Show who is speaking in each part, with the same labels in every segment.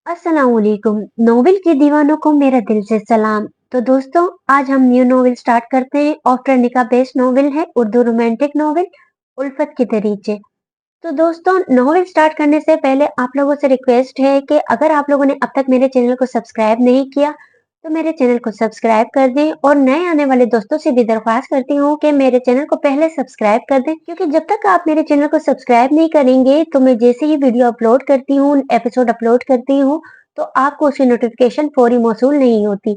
Speaker 1: अस्सलामुअलैकुम। नोवेल के दीवानों को मेरा दिल से सलाम। तो दोस्तों, आज हम न्यू नोवेल स्टार्ट करते हैं। आफ्टर निकाह बेस्ड नोवेल है उर्दू रोमांटिक नोवेल उल्फत के दरीचे। तो दोस्तों, नोवेल स्टार्ट करने से पहले आप लोगों से रिक्वेस्ट है कि अगर आप लोगों ने अब तक मेरे चैनल को सब्सक्राइब नहीं किया तो मेरे चैनल को सब्सक्राइब कर दें, और नए आने वाले दोस्तों से भी दरख्वास्त करती हूँ कि मेरे चैनल को पहले सब्सक्राइब कर दें, क्योंकि जब तक आप मेरे चैनल को सब्सक्राइब नहीं करेंगे तो मैं जैसे ही वीडियो अपलोड करती हूँ, एपिसोड अपलोड करती हूँ, तो आपको उसकी नोटिफिकेशन फौरी मौसूल नहीं होती।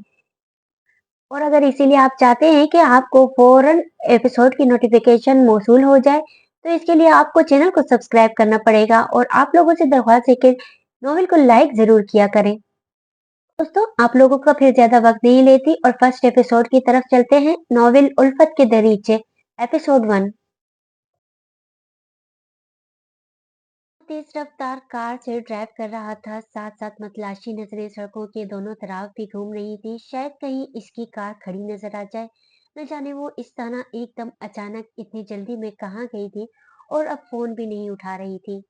Speaker 1: और अगर इसीलिए आप चाहते हैं कि आपको फौरन एपिसोड की नोटिफिकेशन मौसूल हो जाए, तो इसके लिए आपको चैनल को सब्सक्राइब करना पड़ेगा, और आप लोगों से दरख्वास्त है कि नॉवेल को लाइक जरूर किया करें। दोस्तों, आप लोगों का फिर ज्यादा वक्त नहीं लेती और फर्स्ट एपिसोड की तरफ चलते हैं। नॉवेल उल्फत के दरीचे, एपिसोड 1। तेज रफ्तार कार से ड्राइव कर रहा था, साथ साथ मतलाशी नजरें सड़कों के दोनों तरफ भी घूम रही थी। शायद कहीं इसकी कार खड़ी नजर आ जाए। न जाने वो इस तरह एकदम अचानक इतनी जल्दी में कहाँ गई थी, और अब फोन भी नहीं उठा रही थी।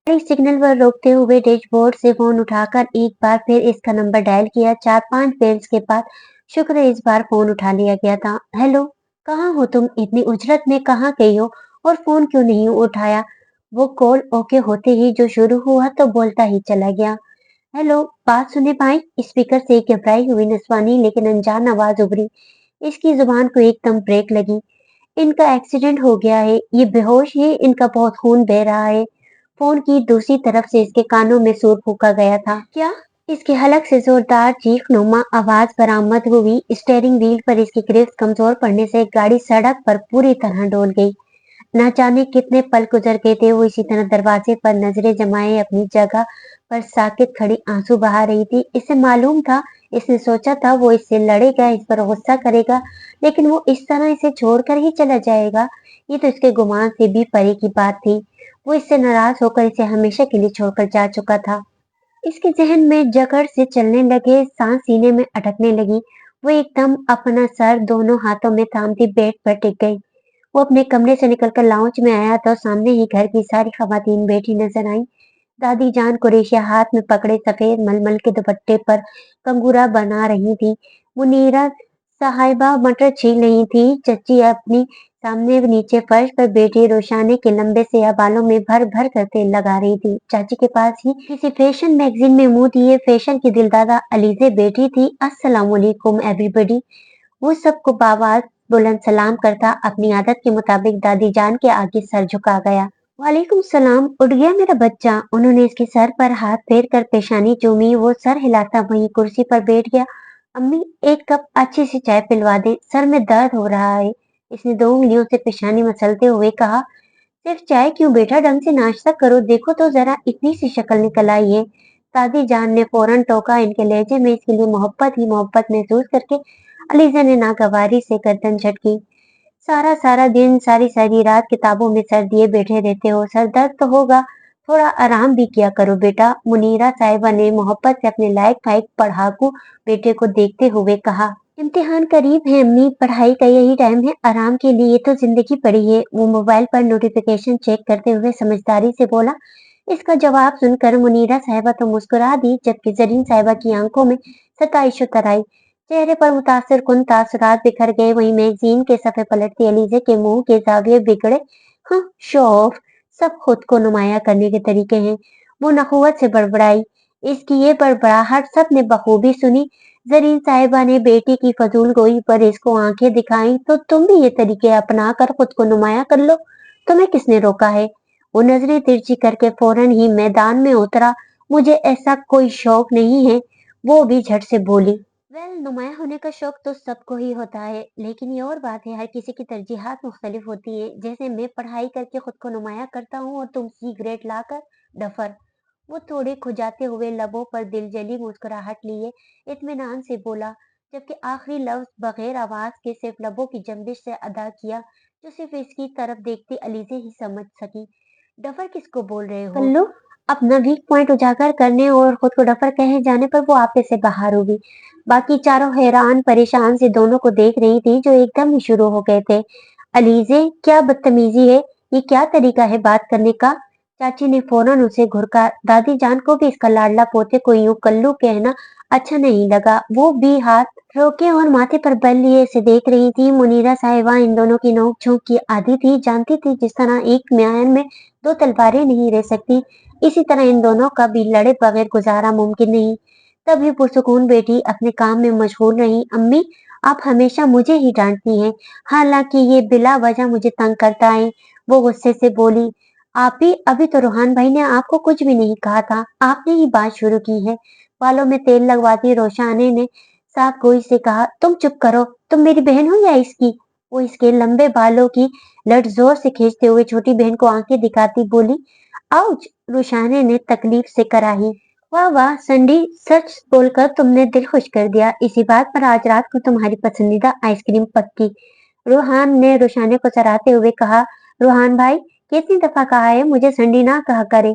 Speaker 1: गाड़ी सिग्नल पर रोकते हुए डैशबोर्ड से फोन उठाकर एक बार फिर इसका नंबर डायल किया। 4-5 बेल्स के बाद शुक्र है इस बार फोन उठा लिया गया था। हेलो, कहाँ हो तुम? इतनी उजरत में कहाँ गई हो, और फोन क्यों नहीं उठाया? वो कॉल ओके होते ही जो शुरू हुआ तो बोलता ही चला गया। हेलो, बात सुने पाई? स्पीकर से एक घबराई हुई नस्वानी लेकिन अनजान आवाज उभरी। इसकी जुबान को एकदम ब्रेक लगी। इनका एक्सीडेंट हो गया है, ये बेहोश है, इनका बहुत खून बह रहा है। फोन की दूसरी तरफ से इसके कानों में सुर फूका गया था। क्या? इसके हलक से जोरदार चीख-नुमा आवाज बरामद हुई। स्टीयरिंग व्हील पर इसकी गिरफ्त कमजोर पड़ने से गाड़ी सड़क पर पूरी तरह डोल गई। न जाने कितने पल गुजर गए थे। वो इसी तरह दरवाजे पर नजरें जमाए अपनी जगह पर साकित खड़ी आंसू बहा रही थी। इसे मालूम था, इसने सोचा था वो इससे लड़ेगा, इस पर गुस्सा करेगा, लेकिन वो इस तरह इसे छोड़कर ही चला जाएगा, ये तो इसके गुमान से भी परे की बात थी। वो इससे नाराज होकर इसे हमेशा के लिए छोड़कर जा चुका था। इसके जहन में जकड़ से चलने लगे, सांस सीने में अटकने लगी। वो एकदम अपना सर दोनों हाथों में थामती बेड पर टिक गई। वो अपने कमरे से निकलकर लाउंज में आया तो सामने ही घर की सारी खवातीन बैठी नजर आईं। दादी जान कुरैशिया हाथ में पकड़े सफेद मलमल के दुपट्टे पर कंगूरा बना रही थी। मुनीरा साहिबा मटर छील रही थी। चच्ची अपनी सामने नीचे फर्श पर बैठी रोशाने के लंबे से बालों में भर भर कर तेल लगा रही थी। चाची के पास ही किसी फैशन मैगजीन में मुंह दिए फैशन की दिलदादा अलीजे बैठी थी। अस्सलाम वालेकुम एवरीबॉडी। वो सबको बावाज बुलंद सलाम करता अपनी आदत के मुताबिक दादी जान के आगे सर झुका गया। वालेकुम सलाम। उठ गया मेरा बच्चा? उन्होंने इसके सर पर हाथ फेर कर पेशानी चूमी। वो सर हिलाता वहीं कुर्सी पर बैठ गया। अम्मी, एक कप अच्छी सी चाय पिलवा दे, सर में दर्द हो रहा है। इसने 2 उंगलियों से पेशानी मसलते हुए कहा। सिर्फ चाय क्यों बेटा, ढंग से नाश्ता करो, देखो तो जरा इतनी सी शक्ल निकल आई है। दादी जान ने फौरन टोका। इनके लहजे में इसके लिए मोहब्बत ही मोहब्बत महसूस करके अलीजा ने नागवारी से गर्दन झटकी। सारा सारा दिन सारी सारी रात किताबों में सर दिए बैठे रहते हो, सर दर्द तो होगा, थोड़ा आराम भी किया करो बेटा। मुनीरा साहिबा ने मोहब्बत से अपने लायक फाइक पढ़ाकू बेटे को देखते हुए कहा। इम्तिहान करीब है अम्मी, पढ़ाई का यही टाइम है, आराम के लिए तो जिंदगी पड़ी है। वो मोबाइल पर नोटिफिकेशन चेक करते हुए समझदारी से बोला। इसका जवाब सुनकर मुनीरा साहिबा तो मुस्कुरा दी, जबकि जरीन साहिबा की आंखों में सताइश उतर आई। चेहरे पर मुतासिर कुन तासुरात बिखर गए। वहीं मैगजीन के सफ़े पलटती अलीजे के मुंह के जाविये बिगड़े। हाँ, शो ऑफ, सब खुद को नुमाया करने के तरीके हैं। वो नखुवत से बड़बड़ाई। इसकी ये बड़बड़ाहट सब ने बखूबी सुनी। जरीन साहिबा ने बेटी की फजूल गोई पर इसको आंखें दिखाई। तो तुम भी ये तरीके अपना कर खुद को नुमाया कर लो, तुम्हें किसने रोका है? वो नजरें तिरछी करके फौरन ही मैदान में उतरा। मुझे ऐसा कोई शौक नहीं है, वो भी झट से बोली। नुमाया होने का शौक तो सबको ही होता है, लेकिन ये और बात है, हर किसी की तरजीहात मुख्तलिफ होती है। जैसे मैं पढ़ाई करके खुद को नुमाया करता हूँ और तुम सिगरेट लाकर डफर। वो थोड़े खुजाते हुए लबों पर दिलजली मुस्कुराहट लिए इत्मीनान से बोला, जबकि आखिरी लफ्ज बगैर आवाज के सिर्फ लबों की जंबिश से अदा किया, जो सिर्फ इसकी तरफ देखती अलीजे ही समझ सकी। डफर किसको बोल रहे हो? कल्लू, अपना वीक पॉइंट उजागर करने और खुद को डफर कहे जाने पर वो आपे से बाहर होगी। बाकी चारों हैरान परेशान से दोनों को देख रही थी, जो एकदम ही शुरू हो गए थे। अलीजे, क्या बदतमीजी है, ये क्या तरीका है बात करने का? चाची ने फौरन उसे घुरका। दादी जान को भी इसका लाडला पोते को यूं कल्लू कहना अच्छा नहीं लगा। वो भी हाथ रोके और माथे पर बल लिए इसे देख रही थी। मुनीरा साहिबा इन दोनों की नोक झोंक की आदी थी, जानती थी जिस तरह एक म्यान में दो तलवारें नहीं रह सकती, इसी तरह इन दोनों का भी लड़े बगैर गुजारा मुमकिन नहीं। तभी पुरसुकून बेटी अपने काम में मशगूल रही। अम्मी, आप हमेशा मुझे ही डांटती हैं, हालांकि ये बिला वजह मुझे तंग करता है। वो गुस्से से बोली, आप ही अभी तो रूहान भाई ने आपको कुछ भी नहीं कहा था, आपने ही बात शुरू की है। बालों में तेल लगवाती रोशाने ने साफ गोई से कहा, तुम चुप करो, तुम मेरी बहन हो या इसकी? वो इसके लंबे बालों की लट जोर से खींचते हुए छोटी बहन को आंखें दिखाती बोली, आउच! रोशाने ने तकलीफ से कराही। वाह वाह संडी, सच बोलकर तुमने दिल खुश कर दिया। इसी बात पर आज रात को तुम्हारी पसंदीदा आइसक्रीम पक्की। रूहान ने रोशाने को सराहते हुए कहा, रूहान भाई, कितनी दफा कहा है मुझे संडी ना कहा करे।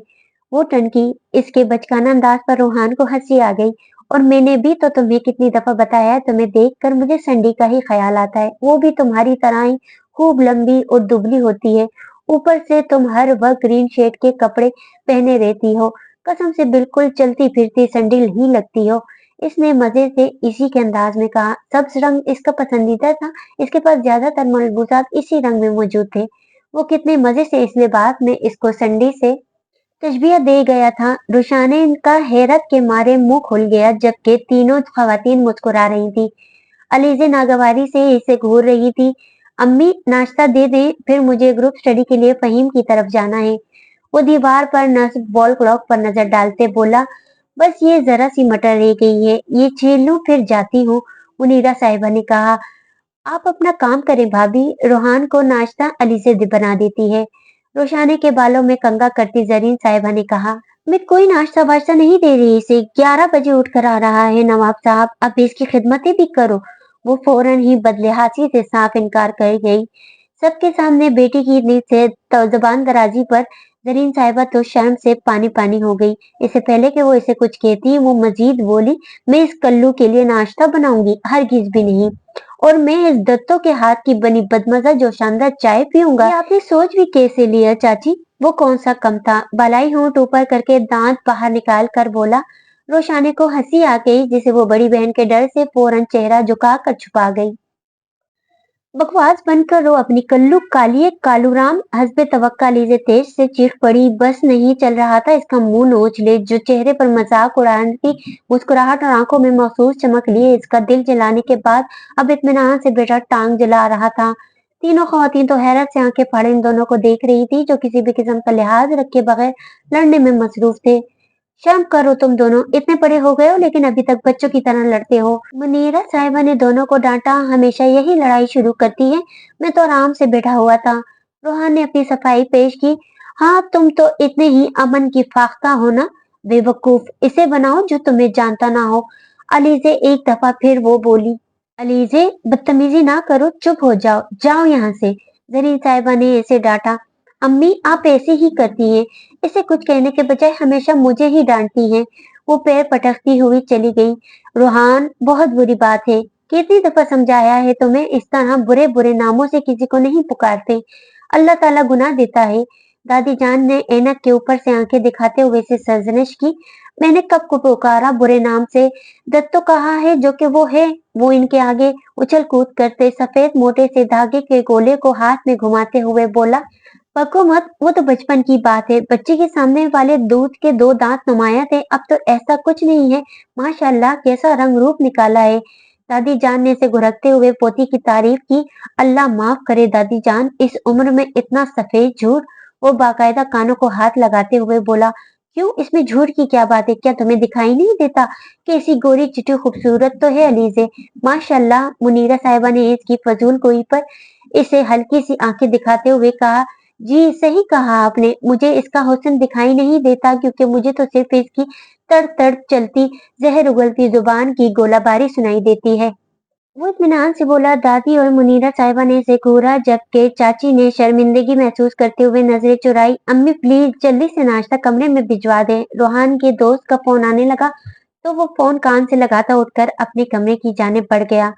Speaker 1: वो टनकी। इसके बचकाना अंदाज पर रूहान को हंसी आ गई। और मैंने भी तो तुम्हें कितनी दफा बताया है, तुम्हें देखकर मुझे संडी का ही ख्याल आता है। वो भी तुम्हारी तरह ही खूब लंबी और दुबली होती है। ऊपर से तुम हर वक्त ग्रीन शेड के कपड़े पहने रहती हो। कसम से बिल्कुल चलती फिरती संडिल ही लगती हो। इसने मजे से इसी के अंदाज में कहा। सब्ज रंग इसका पसंदीदा था, इसके पास ज्यादातर मलबूसात इसी रंग में मौजूद थे। वो कितने मजे से इस लिबास में इसको संडी से तशबीह दे गया था। रुशाने का हैरत के मारे मुंह खुल गया, जबकि तीनों खवातीन मुस्कुरा रही थी। अलीजे नागवारी से इसे घूर रही थी। अम्मी, नाश्ता दे दें, फिर मुझे ग्रुप स्टडी के लिए फहीम की तरफ जाना है। वो दीवार पर नस्ब वॉल क्लॉक पर नजर डालते बोला, बस ये जरा सी मटर रह गई है, ये छील लूं फिर जाती हूँ। मुनीरा साहिबा ने कहा, आप अपना काम करें भाभी, रोहान को नाश्ता अलीजे बना देती है। रोशाने के बालों में कंघा करती जरीन साहिबा ने कहा, मैं कोई नाश्ता वाश्ता नहीं दे रही इसे, 11 बजे उठकर आ रहा है नवाब साहब, अब इसकी खिदमतें भी करो। वो फौरन ही बदलिहासी से साफ इनकार कर गई। सबके सामने बेटी की नींद से जबान दराजी पर जरीन साहिबा तो शर्म से पानी पानी हो गई। इससे पहले कि वो इसे कुछ कहती, वो मजीद बोली, मैं इस कल्लू के लिए नाश्ता बनाऊंगी? हरगिज भी नहीं। और मैं इस दत्तों के हाथ की बनी बदमजा जो शानदार चाय पीऊंगा। ये आपने सोच भी कैसे लिया चाची? वो कौन सा कम था? बालाई होंठ ऊपर करके दांत बाहर निकाल कर बोला। रोशाने को हंसी आ गई, जिसे वो बड़ी बहन के डर से फौरन चेहरा झुका कर छुपा गई। बकवास बंद करो अपनी कल्लू कालिए कालूराम। हस्बे तवक्का लीजे तेज से चीख पड़ी। बस नहीं चल रहा था इसका मुंह नोच ले। जो चेहरे पर मजाक उड़ाने की मुस्कुराहट और आंखों में महसूस चमक लिए इसका दिल जलाने के बाद अब इत्मीनान से बेटा टांग जला रहा था। तीनों खवातीन तो हैरत से आंखें फाड़े इन दोनों को देख रही थी, जो किसी भी किस्म का लिहाज रखे बगैर लड़ने में मसरूफ थे। शर्म करो तुम दोनों, इतने बड़े हो गए हो लेकिन अभी तक बच्चों की तरह लड़ते हो। मुनीरा साहिबा ने दोनों को डांटा, हमेशा यही लड़ाई शुरू करती है। मैं तो आराम से बैठा हुआ था। रोहान ने अपनी सफाई पेश की। हाँ, तुम तो इतने ही अमन की फाख्ता हो ना। बेवकूफ, इसे बनाओ जो तुम्हें जानता ना हो। अलीजे एक दफा फिर वो बोली। अलीजे, बदतमीजी ना करो, चुप हो जाओ, जाओ यहाँ से। जरीन साहिबा ने इसे डांटा। अम्मी, आप ऐसे ही करती हैं, इसे कुछ कहने के बजाय हमेशा मुझे ही डांटती हैं। वो पैर पटकती हुई चली गई। रूहान, बहुत बुरी बात है, कितनी दफा समझाया है तुम्हें, इस तरह बुरे बुरे नामों से किसी को नहीं पुकारते, अल्लाह ताला गुनाह देता है। दादी जान ने ऐनक के ऊपर से आंखें दिखाते हुए से सरजनिश की। मैंने कब को पुकारा बुरे नाम से? दत्त तो कहा है जो कि वो है। वो इनके आगे उछल कूद करते सफेद मोटे से धागे के गोले को हाथ में घुमाते हुए बोला, पको मत, वो तो बचपन की बात है। बच्चे के सामने वाले दूध के दो दांत नुमाया थे, अब तो ऐसा कुछ नहीं है। माशाल्लाह, कैसा रंग रूप निकाला है। दादी जान ने इसे घुरकते हुए पोती की तारीफ की। अल्लाह माफ करे दादी जान, इस उम्र में इतना सफेद झूठ। वो बाकायदा कानों को हाथ लगाते हुए बोला, क्यों, इसमें झूठ की क्या बात है? क्या तुम्हें दिखाई नहीं देता कि ऐसी गोरी चिट्टी खूबसूरत तो है अलीजे? माशाल्लाह। मुनीरा साहिबा ने इसकी फजूल गोई पर इसे हल्की सी आंखें दिखाते हुए कहा, जी सही कहा आपने, मुझे इसका हुस्न दिखाई नहीं देता, क्योंकि मुझे तो सिर्फ इसकी तड़ तड़ चलती जहर उगलती जुबान की गोलाबारी सुनाई देती है। वो इत्मीनान से बोला। दादी और मुनीरा साहिबा ने इसे घूरा, जबकि चाची ने शर्मिंदगी महसूस करते हुए नजरें चुराई। अम्मी प्लीज जल्दी से नाश्ता कमरे में भिजवा दें। रोहान के दोस्त का फोन आने लगा तो वो फोन कान से लगाता उठकर अपने कमरे की जानिब बढ़ गया।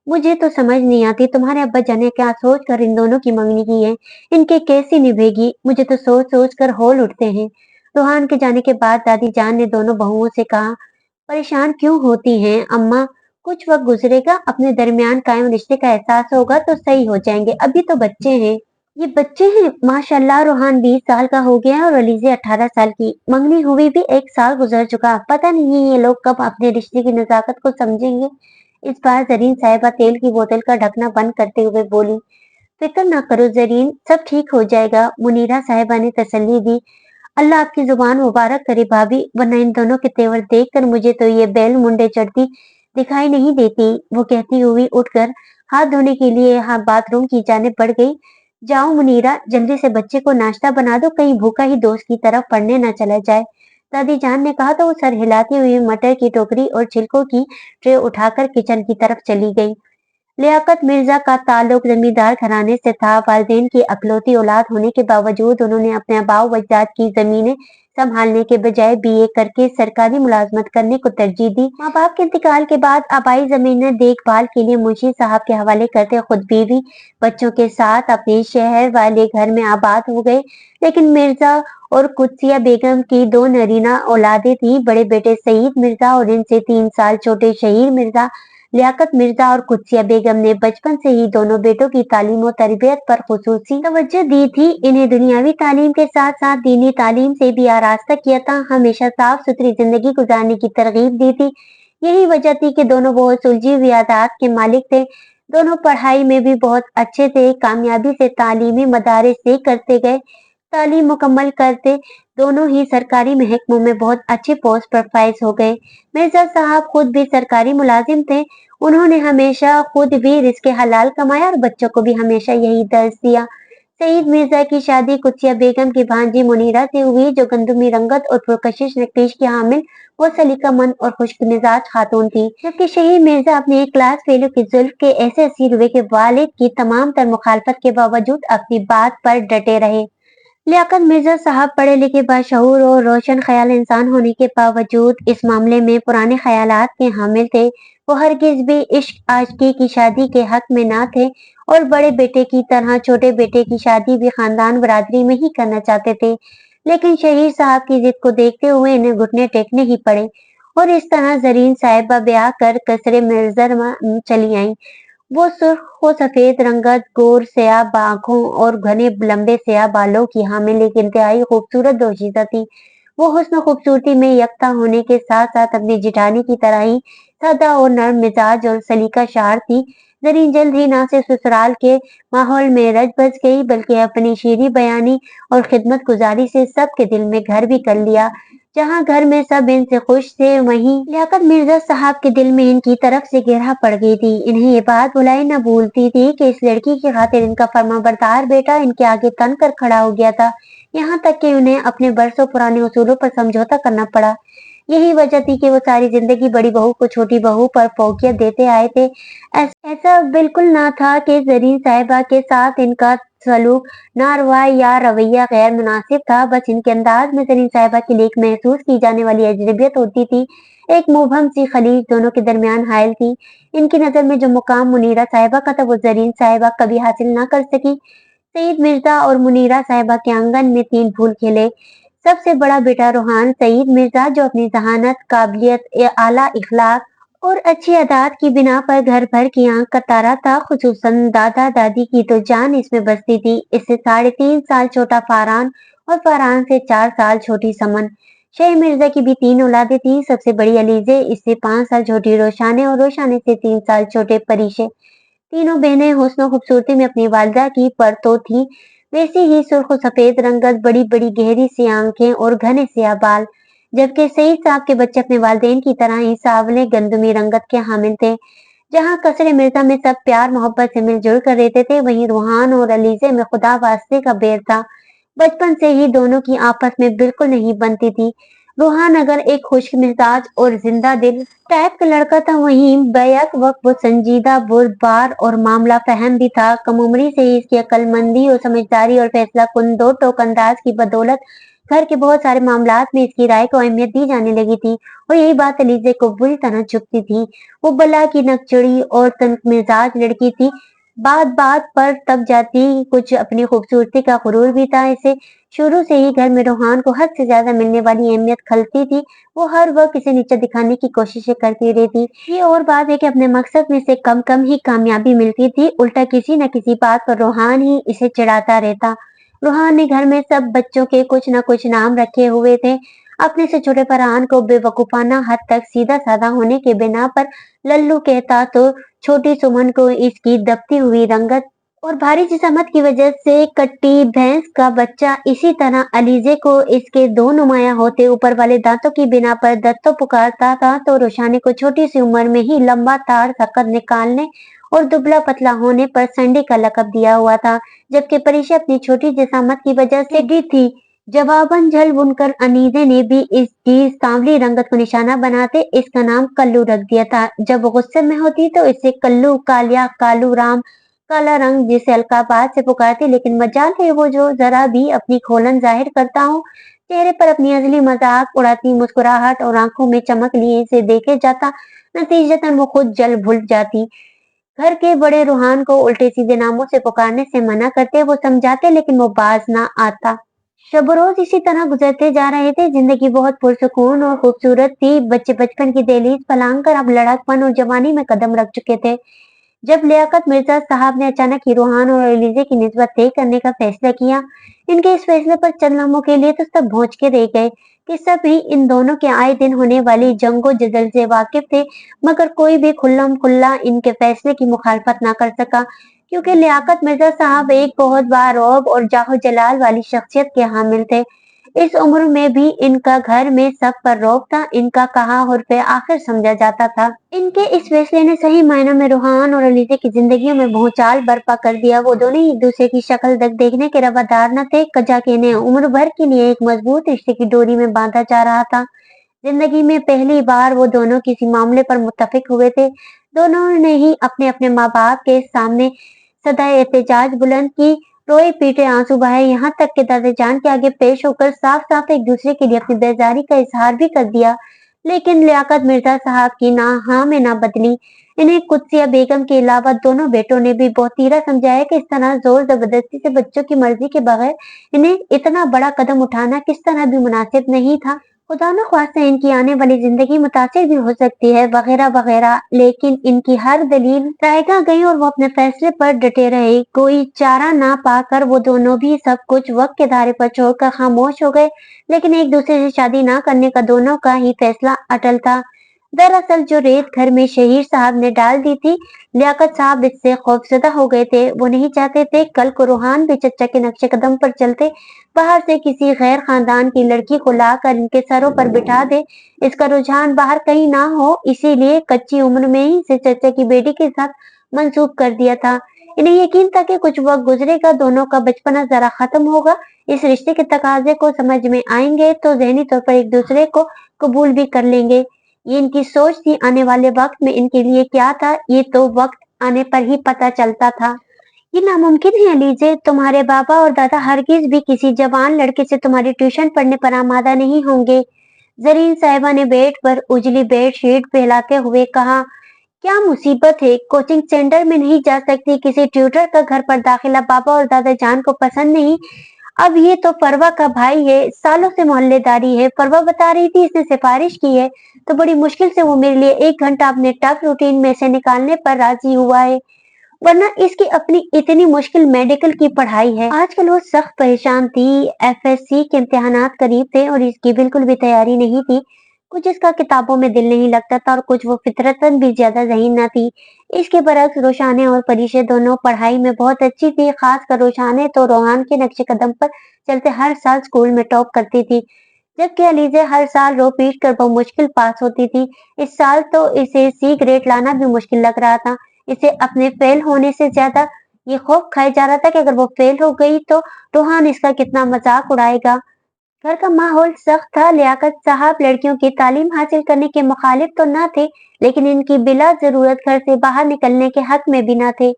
Speaker 1: मुझे तो समझ नहीं आती तुम्हारे अब्बा जान ने क्या सोच कर इन दोनों की मंगनी की है। इनके कैसे निभेगी, मुझे तो सोच सोच कर हौल उठते हैं। रूहान के जाने के बाद दादी जान ने दोनों बहुओं से कहा, परेशान क्यों होती हैं अम्मा? कुछ वक्त गुजरेगा, अपने दरमियान कायम रिश्ते का एहसास होगा तो सही हो जाएंगे। अभी तो बच्चे हैं। ये बच्चे हैं? माशाल्लाह, रूहान 20 साल का हो गया है और अलीजे 18 साल की। मंगनी हुई भी 1 साल गुजर चुका। पता नहीं ये लोग कब अपने रिश्ते की नजाकत को समझेंगे। इस बार जरीन साहिबा तेल की बोतल का ढकना बंद करते हुए बोली, फिक्र ना करो जरीन, सब ठीक हो जाएगा। मुनीरा साहिबा ने तसल्ली दी। अल्लाह आपकी जुबान मुबारक करे भाभी, वरना इन दोनों के तेवर देखकर मुझे तो ये बैल मुंडे चढ़ती दिखाई नहीं देती। वो कहती हुई उठकर हाथ धोने के लिए बाथरूम की जानिब बढ़ गई। जाओ मुनीरा, जल्दी से बच्चे को नाश्ता बना दो, कहीं भूखा ही दोस्त की तरफ पढ़ने न चला जाए। दादी जान ने कहा तो वो सर हिलाती हुई मटर की टोकरी और छिलकों की ट्रे उठाकर किचन की तरफ चली गई। लियाकत मिर्जा का ताल्लुक जमींदार घराने से था। वालिदैन की अकलौती औलाद होने के बावजूद उन्होंने अपने आबाओ अजदाद की जमीनें संभालने के बजाय बीए करके सरकारी मुलाजमत करने को तरजीह दी। माँ बाप के इंतकाल के बाद आबाई जमीनें देखभाल के लिए मुंशी साहब के हवाले करते खुद बीवी बच्चों के साथ अपने शहर वाले घर में आबाद हो गए। लेकिन मिर्जा और कुत्सिया बेगम की दो नरीना औलादें थी, बड़े बेटे सईद मिर्जा और इनसे 3 साल छोटे शहीर मिर्जा। लियाकत मिर्जा और कुत्सिया बेगम ने बचपन से ही दोनों बेटों की तालीम और तरबियत पर खुसूसी तवज्जो दी थी। इन्हें दुनियावी तालीम के साथ साथ दीनी तालीम से भी आरास्ता किया था। हमेशा साफ सुथरी जिंदगी गुजारने की तरगीब दी थी। यही वजह थी कि दोनों बहुत सुलझी हुई आदत के मालिक थे। दोनों पढ़ाई में भी बहुत अच्छे थे। कामयाबी से तालीमी मदारिस से करते गए, तालीम मुकम्मल करते दोनों ही सरकारी महकमों में बहुत अच्छे पोस्ट पर फाइज हो गए। मिर्जा साहब खुद भी सरकारी मुलाजिम थे। उन्होंने हमेशा खुद भी रिज़्क़ हलाल कमाया और बच्चों को भी हमेशा यही दर्स दिया। सईद मिर्जा की शादी कुत्सिया बेगम की भांजी मुनीरा से हुई, जो गंदमी रंगत और पुरकशिश नकीश की हामिल वो सलीकामंद और खुश्क मिजाज खातून थी। जबकि शहीद मिर्जा अपने एक क्लास फेलो की जुल्फ के ऐसे असीर हुए कि वालिद की तमाम तर मुखालफत के बावजूद अपनी बात पर डटे रहे। लियाकत मिर्जा साहब पढ़े लिखे बाशऊर और रोशन ख्याल इंसान होने के बावजूद इस मामले में पुराने ख्यालात के हामिल थे। वो हरगिज भी इश्क आशिकी की शादी के हक में ना थे और बड़े बेटे की तरह छोटे बेटे की शादी भी खानदान बरादरी में ही करना चाहते थे। लेकिन शहीर साहब की जिद को देखते हुए इन्हें घुटने टेकने ही पड़े और इस तरह जरीन साहिबा ब्याह कर कसरे मिर्जर चली आई। वो सुर्ख व सफेद रंगत, गोर स्याह आंखों और घने लंबे स्याह बालों की हामिल एक इंतहाई खूबसूरत दोशीज़ा थी। वो हुस्न खूबसूरती में यकता होने के साथ साथ अपनी जिठानी की तरह ही सादा और नर्म मिजाज और सलीका शार थी। जरीन जल्द ही न सिर्फ ससुराल के माहौल में रच बस गई, बल्कि अपनी शीरी बयानी और खिदमत गुजारी से सबके दिल में घर भी कर लिया। जहाँ घर में सब इनसे खुश थे, वहीं लियाकत मिर्जा साहब के दिल में इनकी तरफ से गिरह पड़ गई थी। इन्हें ये बात भुलाई न भूलती थी कि इस लड़की की खातिर इनका फर्माबरदार बेटा इनके आगे तन कर खड़ा हो गया था। यहाँ तक कि उन्हें अपने बरसों पुराने उसूलों पर समझौता करना पड़ा। यही वजह थी कि वो सारी जिंदगी बड़ी बहू को छोटी बहू पर फौकियत देते आए थे। ऐसा बिल्कुल ना था कि जरीन साहिबा के साथ इनका सलूक नारवा या रवैया गैर मुनासिब था। बस इनके अंदाज में जरीन साहिबा के लिए एक महसूस की जाने वाली अजनबियत होती थी। एक मुबहम सी खलीज दोनों के दरमियान हायल थी। इनकी नजर में जो मुकाम मुनीरा साहिबा का था, वो जरीन साहिबा कभी हासिल ना कर सकी। सईद मिर्जा और मुनीरा साहिबा के आंगन में 3 फूल खिले। सबसे बड़ा बेटा रूहान सईद मिर्जा, जो अपनी जहानत, काबिलियत, आला इखलाक और अच्छी आदत की बिना पर घर भर की आंख का तारा था। खुसूसन दादा दादी की तो जान इसमें बसती थी। इससे 3.5 साल छोटा फारान और फारान से 4 साल छोटी समन। शह मिर्जा की भी 3 औलादें थी। सबसे बड़ी अलीजे, इससे 5 साल छोटी रोशाने और रोशाने से 3 साल छोटे परीशे। तीनों बहनें हुस्न खूबसूरती में अपनी वालिदा की परतों थीं। वैसे ही सुर्ख सफेद रंगत, बड़ी बड़ी गहरी सी आंखें और घने स्याह बाल। जबकि सईद साहब के बच्चे अपने वालिदैन की तरह ही सांवले गंदमी रंगत के हामिल थे। जहाँ कसरे मिर्जा में सब प्यार मोहब्बत से मिलजुल कर रहते थे, वहीं रूहान और अलीजे में खुदा वास्ते का बैर था। बचपन से ही दोनों की आपस में बिल्कुल नहीं बनती थी। रूहान अगर एक खुश्क मिजाज और जिंदा दिल टाइप का लड़का था, वहीं बैक वक्त वो संजीदा, बुर्दबार और मामला फहम भी था। कम उम्री से ही इसकी अक्लमंदी और समझदारी और फैसला कुन दो टोक अंदाज की बदौलत घर के बहुत सारे मामलात में इसकी राय को अहमियत दी जाने लगी थी और यही बात अलीजे को बुरी तरह चुभती थी। वो बला की नकचड़ी और तनकमिजाज लड़की थी। बात बात पर तब जाती, कुछ अपनी खूबसूरती का गुरूर भी था इसे। शुरू से ही घर में रूहान को हद से ज्यादा मिलने वाली अहमियत खलती थी। वो हर वक्त इसे नीचा दिखाने की कोशिशें करती रहती। ये और बात है कि अपने मकसद में से कम कम ही कामयाबी मिलती थी। उल्टा किसी न किसी बात पर रूहान ही इसे चिढ़ाता रहता। रूहान ने घर में सब बच्चों के कुछ न कुछ नाम रखे हुए थे। अपने से छोटे फरहान को बेवकूफाना हद तक सीधा साधा होने के बिना पर लल्लू कहता तो छोटी सुमन को इसकी दबती हुई रंगत और भारी जिस्मत की वजह से कट्टी भैंस का बच्चा, इसी तरह अलीजे को इसके दो नुमाया होते ऊपर वाले दांतों की बिना पर दत्तो पुकारता था, तो रोशानी को छोटी सी उम्र में ही लंबा ताड़ सकत निकालने और दुबला पतला होने पर संडे का लकब दिया हुआ था। जबकि परीक्षा अपनी छोटी जिसामत की वजह से डी थी। जवाबन झल बुनकर अनीदे ने भी इसकी सांवली रंगत को निशाना बनाते इसका नाम कल्लू रख दिया था। जब वो गुस्से में होती तो इसे कल्लू, कालिया, कालू राम, काला रंग जिसे अलकाबाद से पुकारती, लेकिन मजाल है वो जो जरा भी अपनी खोलन जाहिर करता हूँ, चेहरे पर अपनी असली मजाक उड़ाती मुस्कुराहट और आंखों में चमक लिए से देखे जाता, नतीजतन वो खुद जल भूल जाती। घर के बड़े रूहान को उल्टे सीधे नामों से पुकारने से मना करते, वो समझाते, लेकिन वो बाज ना आता। शब रोज इसी तरह गुजरते जा रहे थे। जिंदगी बहुत पुरसुकून और खूबसूरत थी। बच्चे बचपन की दहलीज पलांग कर अब लड़कपन और जवानी में कदम रख चुके थे। जब लियाकत मिर्जा साहब ने अचानक ही रूहान और एलिजे की निस्बत तय करने का फैसला किया, इनके इस फैसले पर चंद लम्हों के लिए तो सब भौंच के रह गए कि सब ही इन दोनों के आए दिन होने वाली जंगो जदल से वाकिफ थे, मगर कोई भी खुल्लम खुल्ला इनके फैसले की मुखालफत ना कर सका, क्योंकि लियाकत मिर्जा साहब एक बहुत बारौब और जाहो जलाल वाली शख्सियत के हामिल थे। इस उम्र में भी इनका घर में सब पर रौब था। इनका कहा हुर्फ आखिर समझा जाता था। इनके इस फैसले ने सही मायनों में रूहान और अलीजे की जिंदगियों में भूचाल बर्पा कर दिया। वो दोनों ही एक दूसरे की शक्ल तक देखने के रवादार न थे, कजा के इन्हें उम्र भर के लिए एक मजबूत रिश्ते की डोरी में बांधा जा रहा था। जिंदगी में पहली बार वो दोनों किसी मामले पर मुत्तफिक हुए थे। दोनों ने ही अपने अपने माँ बाप के सामने सदा एहतजाज बुलंद की, रोए पीटे आंसू बहाए, यहाँ तक कि दादा जान के आगे पेश होकर साफ साफ एक दूसरे के लिए अपनी बेजारी का इजहार भी कर दिया। लेकिन लियाकत मिर्जा साहब की ना हाँ में ना बदली। इन्हें कुदसिया बेगम के अलावा दोनों बेटों ने भी बहुत तीरा समझाया कि इस तरह जोर जबरदस्ती से बच्चों की मर्जी के बगैर इन्हें इतना बड़ा कदम उठाना किस तरह भी मुनासिब नहीं था। खुदा न ख्वास्ता इनकी आने वाली जिंदगी मुतासिर भी हो सकती है, वगैरह वगैरह। लेकिन इनकी हर दलील रायगा गई और वो अपने फैसले पर डटे रहे। कोई चारा ना पाकर वो दोनों भी सब कुछ वक्त के धारे पर छोड़कर खामोश हो गए। लेकिन एक दूसरे से शादी ना करने का दोनों का ही फैसला अटल था। दरअसल जो रेत घर में शहीर साहब ने डाल दी थी, लियाकत साहब इससे खौफजदा हो गए थे। वो नहीं चाहते थे कल को रूहान भी चचा के नक्शे कदम पर चलते बाहर से किसी गैर खानदान की लड़की को लाकर इनके सरों पर बिठा दे। इसका रुझान बाहर कहीं ना हो, इसीलिए कच्ची उम्र में ही इसे चचा की बेटी के साथ मंसूब कर दिया था। इन्हें यकीन था कि कुछ वक्त गुजरेगा, दोनों का बचपना जरा खत्म होगा, इस रिश्ते के तकाजे को समझ में आएंगे तो जहनी तौर पर एक दूसरे को कबूल भी कर लेंगे। ये इनकी सोच थी। आने वाले वक्त में इनके लिए क्या था, ये तो वक्त आने पर ही पता चलता था। ये नामुमकिन है अलीजे, तुम्हारे बाबा और दादा हरगिज भी किसी जवान लड़के से तुम्हारी ट्यूशन पढ़ने पर आमादा नहीं होंगे। जरीन साहिबा ने बेड पर उजली बेड शीट फैलाते हुए कहा, क्या मुसीबत है, कोचिंग सेंटर में नहीं जा सकती, किसी ट्यूटर का घर पर दाखिला बाबा और दादा जान को पसंद नहीं। अब ये तो फरवा का भाई है, सालों से मोहल्लेदारी है। फरवा बता रही थी इसने सिफारिश की है तो बड़ी मुश्किल से वो मेरे लिए 1 घंटा अपने टफ रूटीन में से निकालने पर राजी हुआ है, वरना इसकी अपनी इतनी मुश्किल मेडिकल की पढ़ाई है। आजकल वो सख्त परेशान थी। एफएससी के इम्तिहानात करीब थे और इसकी बिल्कुल भी तैयारी नहीं थी। कुछ इसका किताबों में दिल नहीं लगता था और कुछ वो फितरतन भी ज्यादा ज़हीन न थी। इसके बरक्स रोशाने और परीशे दोनों पढ़ाई में बहुत अच्छी थी। खासकर रोशाने तो रोहान के नक्शे कदम पर चलते हर साल स्कूल में टॉप करती थी, जबकि अलीजे हर साल रो पीट कर बहुत मुश्किल पास होती थी। इस साल तो इसे सी ग्रेड लाना भी मुश्किल लग रहा था। इसे अपने फेल होने से ज्यादा ये खौफ खाया जा रहा था कि अगर वो फेल हो गई तो रूहान इसका कितना मजाक उड़ाएगा। घर का माहौल सख्त था। लियाकत साहब लड़कियों की तालीम हासिल करने के मुखालिफ तो न थे, लेकिन इनकी बिला जरूरत घर से बाहर निकलने के हक में भी न थे।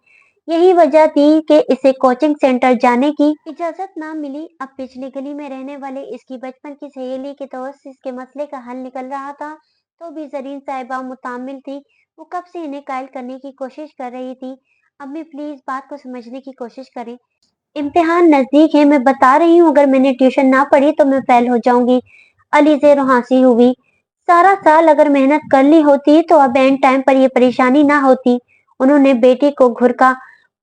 Speaker 1: यही वजह थी कि इसे कोचिंग सेंटर जाने की इजाजत ना मिली। अब पिछली गली में रहने वाले इसकी बचपन की सहेली के दोस्त इसके मसले का हल निकल रहा था, तो भी जरीन साहिबा मुतामिल थी। वो कब से इन्हें कायल करने की कोशिश कर रही थी। अम्मी प्लीज बात को समझने की कोशिश करें। इम्तिहान नजदीक है, मैं बता रही हूँ, अगर मैंने ट्यूशन ना पढ़ी तो मैं फेल हो जाऊंगी। अली से रुहासी हुई। सारा साल अगर मेहनत कर ली होती तो अब एंड टाइम पर ये परेशानी ना होती। उन्होंने बेटी को घुरका।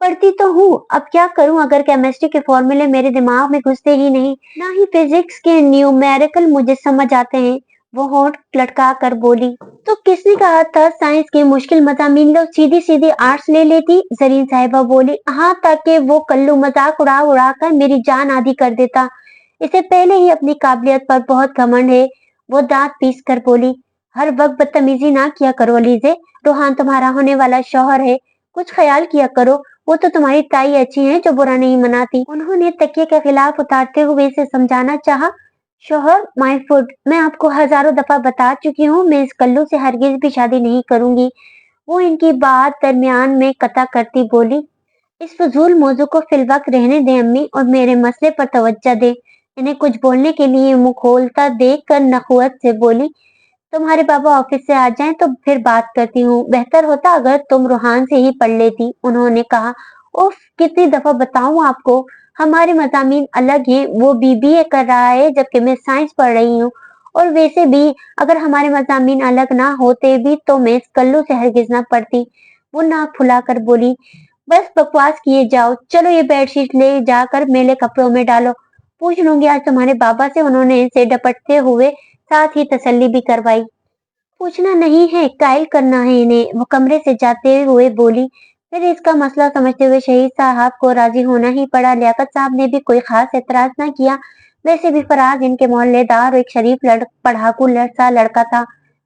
Speaker 1: पढ़ती तो हूँ, अब क्या करूँ अगर केमिस्ट्री के फॉर्मूले मेरे दिमाग में घुसते ही नहीं, ना ही फिजिक्स के न्यूमेरिकल मुझे समझ आते हैं। वो होंठ लटका कर बोली, तो किसने कहा था साइंस के मुश्किल मजामीन लो सीधी सीधी आर्ट्स ले लेती। जरीन साहिबा बोली, हाँ, ताकि वो कल्लू मजाक उड़ा उड़ा कर मेरी जान आधी कर देता। इसे पहले ही अपनी काबिलियत पर बहुत घमंड है। वो दांत पीस कर बोली, हर वक्त बदतमीजी ना किया करो अलीजे। रोहान तुम्हारा होने वाला शौहर है, कुछ ख्याल किया करो। वो तो तुम्हारी ताई अच्छी है जो बुरा नहीं मनाती। उन्होंने तकिए के खिलाफ उतारते हुए इसे समझाना चाहा। शौहर माय फुट, मैं आपको हजारों दफा बता चुकी हूँ, मैं इस कल्लू से हरगिज भी शादी नहीं करूंगी। वो इनकी बात दरमियान में कता करती बोली, इस फजूल मौजू को फिलवक्त रहने दें अम्मी, और मेरे मसले पर तवज्जो दें। इन्हें कुछ बोलने के लिए मुंह खोलता देख कर नखुवत से बोली, तुम्हारे पापा ऑफिस से आ जाएं तो फिर बात करती हूँ। बेहतर होता अगर तुम रूहान से ही पढ़ लेती। उन्होंने कहा, उफ, कितनी दफा बताऊं आपको, हमारे मज़ामीन अलग हैं। वो बीबीए कर रहा है जबकि मैं साइंस पढ़ रही हूँ। और वैसे भी अगर हमारे मज़ामीन अलग ना होते भी तो मैं इस कल्लू से हरगिज ना पढ़ती। वो नाक फुलाकर बोली, बस बकवास किए जाओ, चलो ये बेडशीट ले जाकर मेले कपड़ों में डालो। पूछ लूंगी आज तुम्हारे बाबा से। उन्होंने इसे डपटते हुए साथ ही तसल्ली भी करवाई। पूछना नहीं है, कायल करना है इन्हें। वो कमरे से जाते हुए बोली। फिर इसका मसला समझते हुए शहीद साहब को राजी होना ही पड़ा। लियाकत साहब ने भी कोई खास एतराज न किया। वैसे भी फराज इनके मोहल्लेदार और एक शरीफ पढ़ाकू सा लड़का था।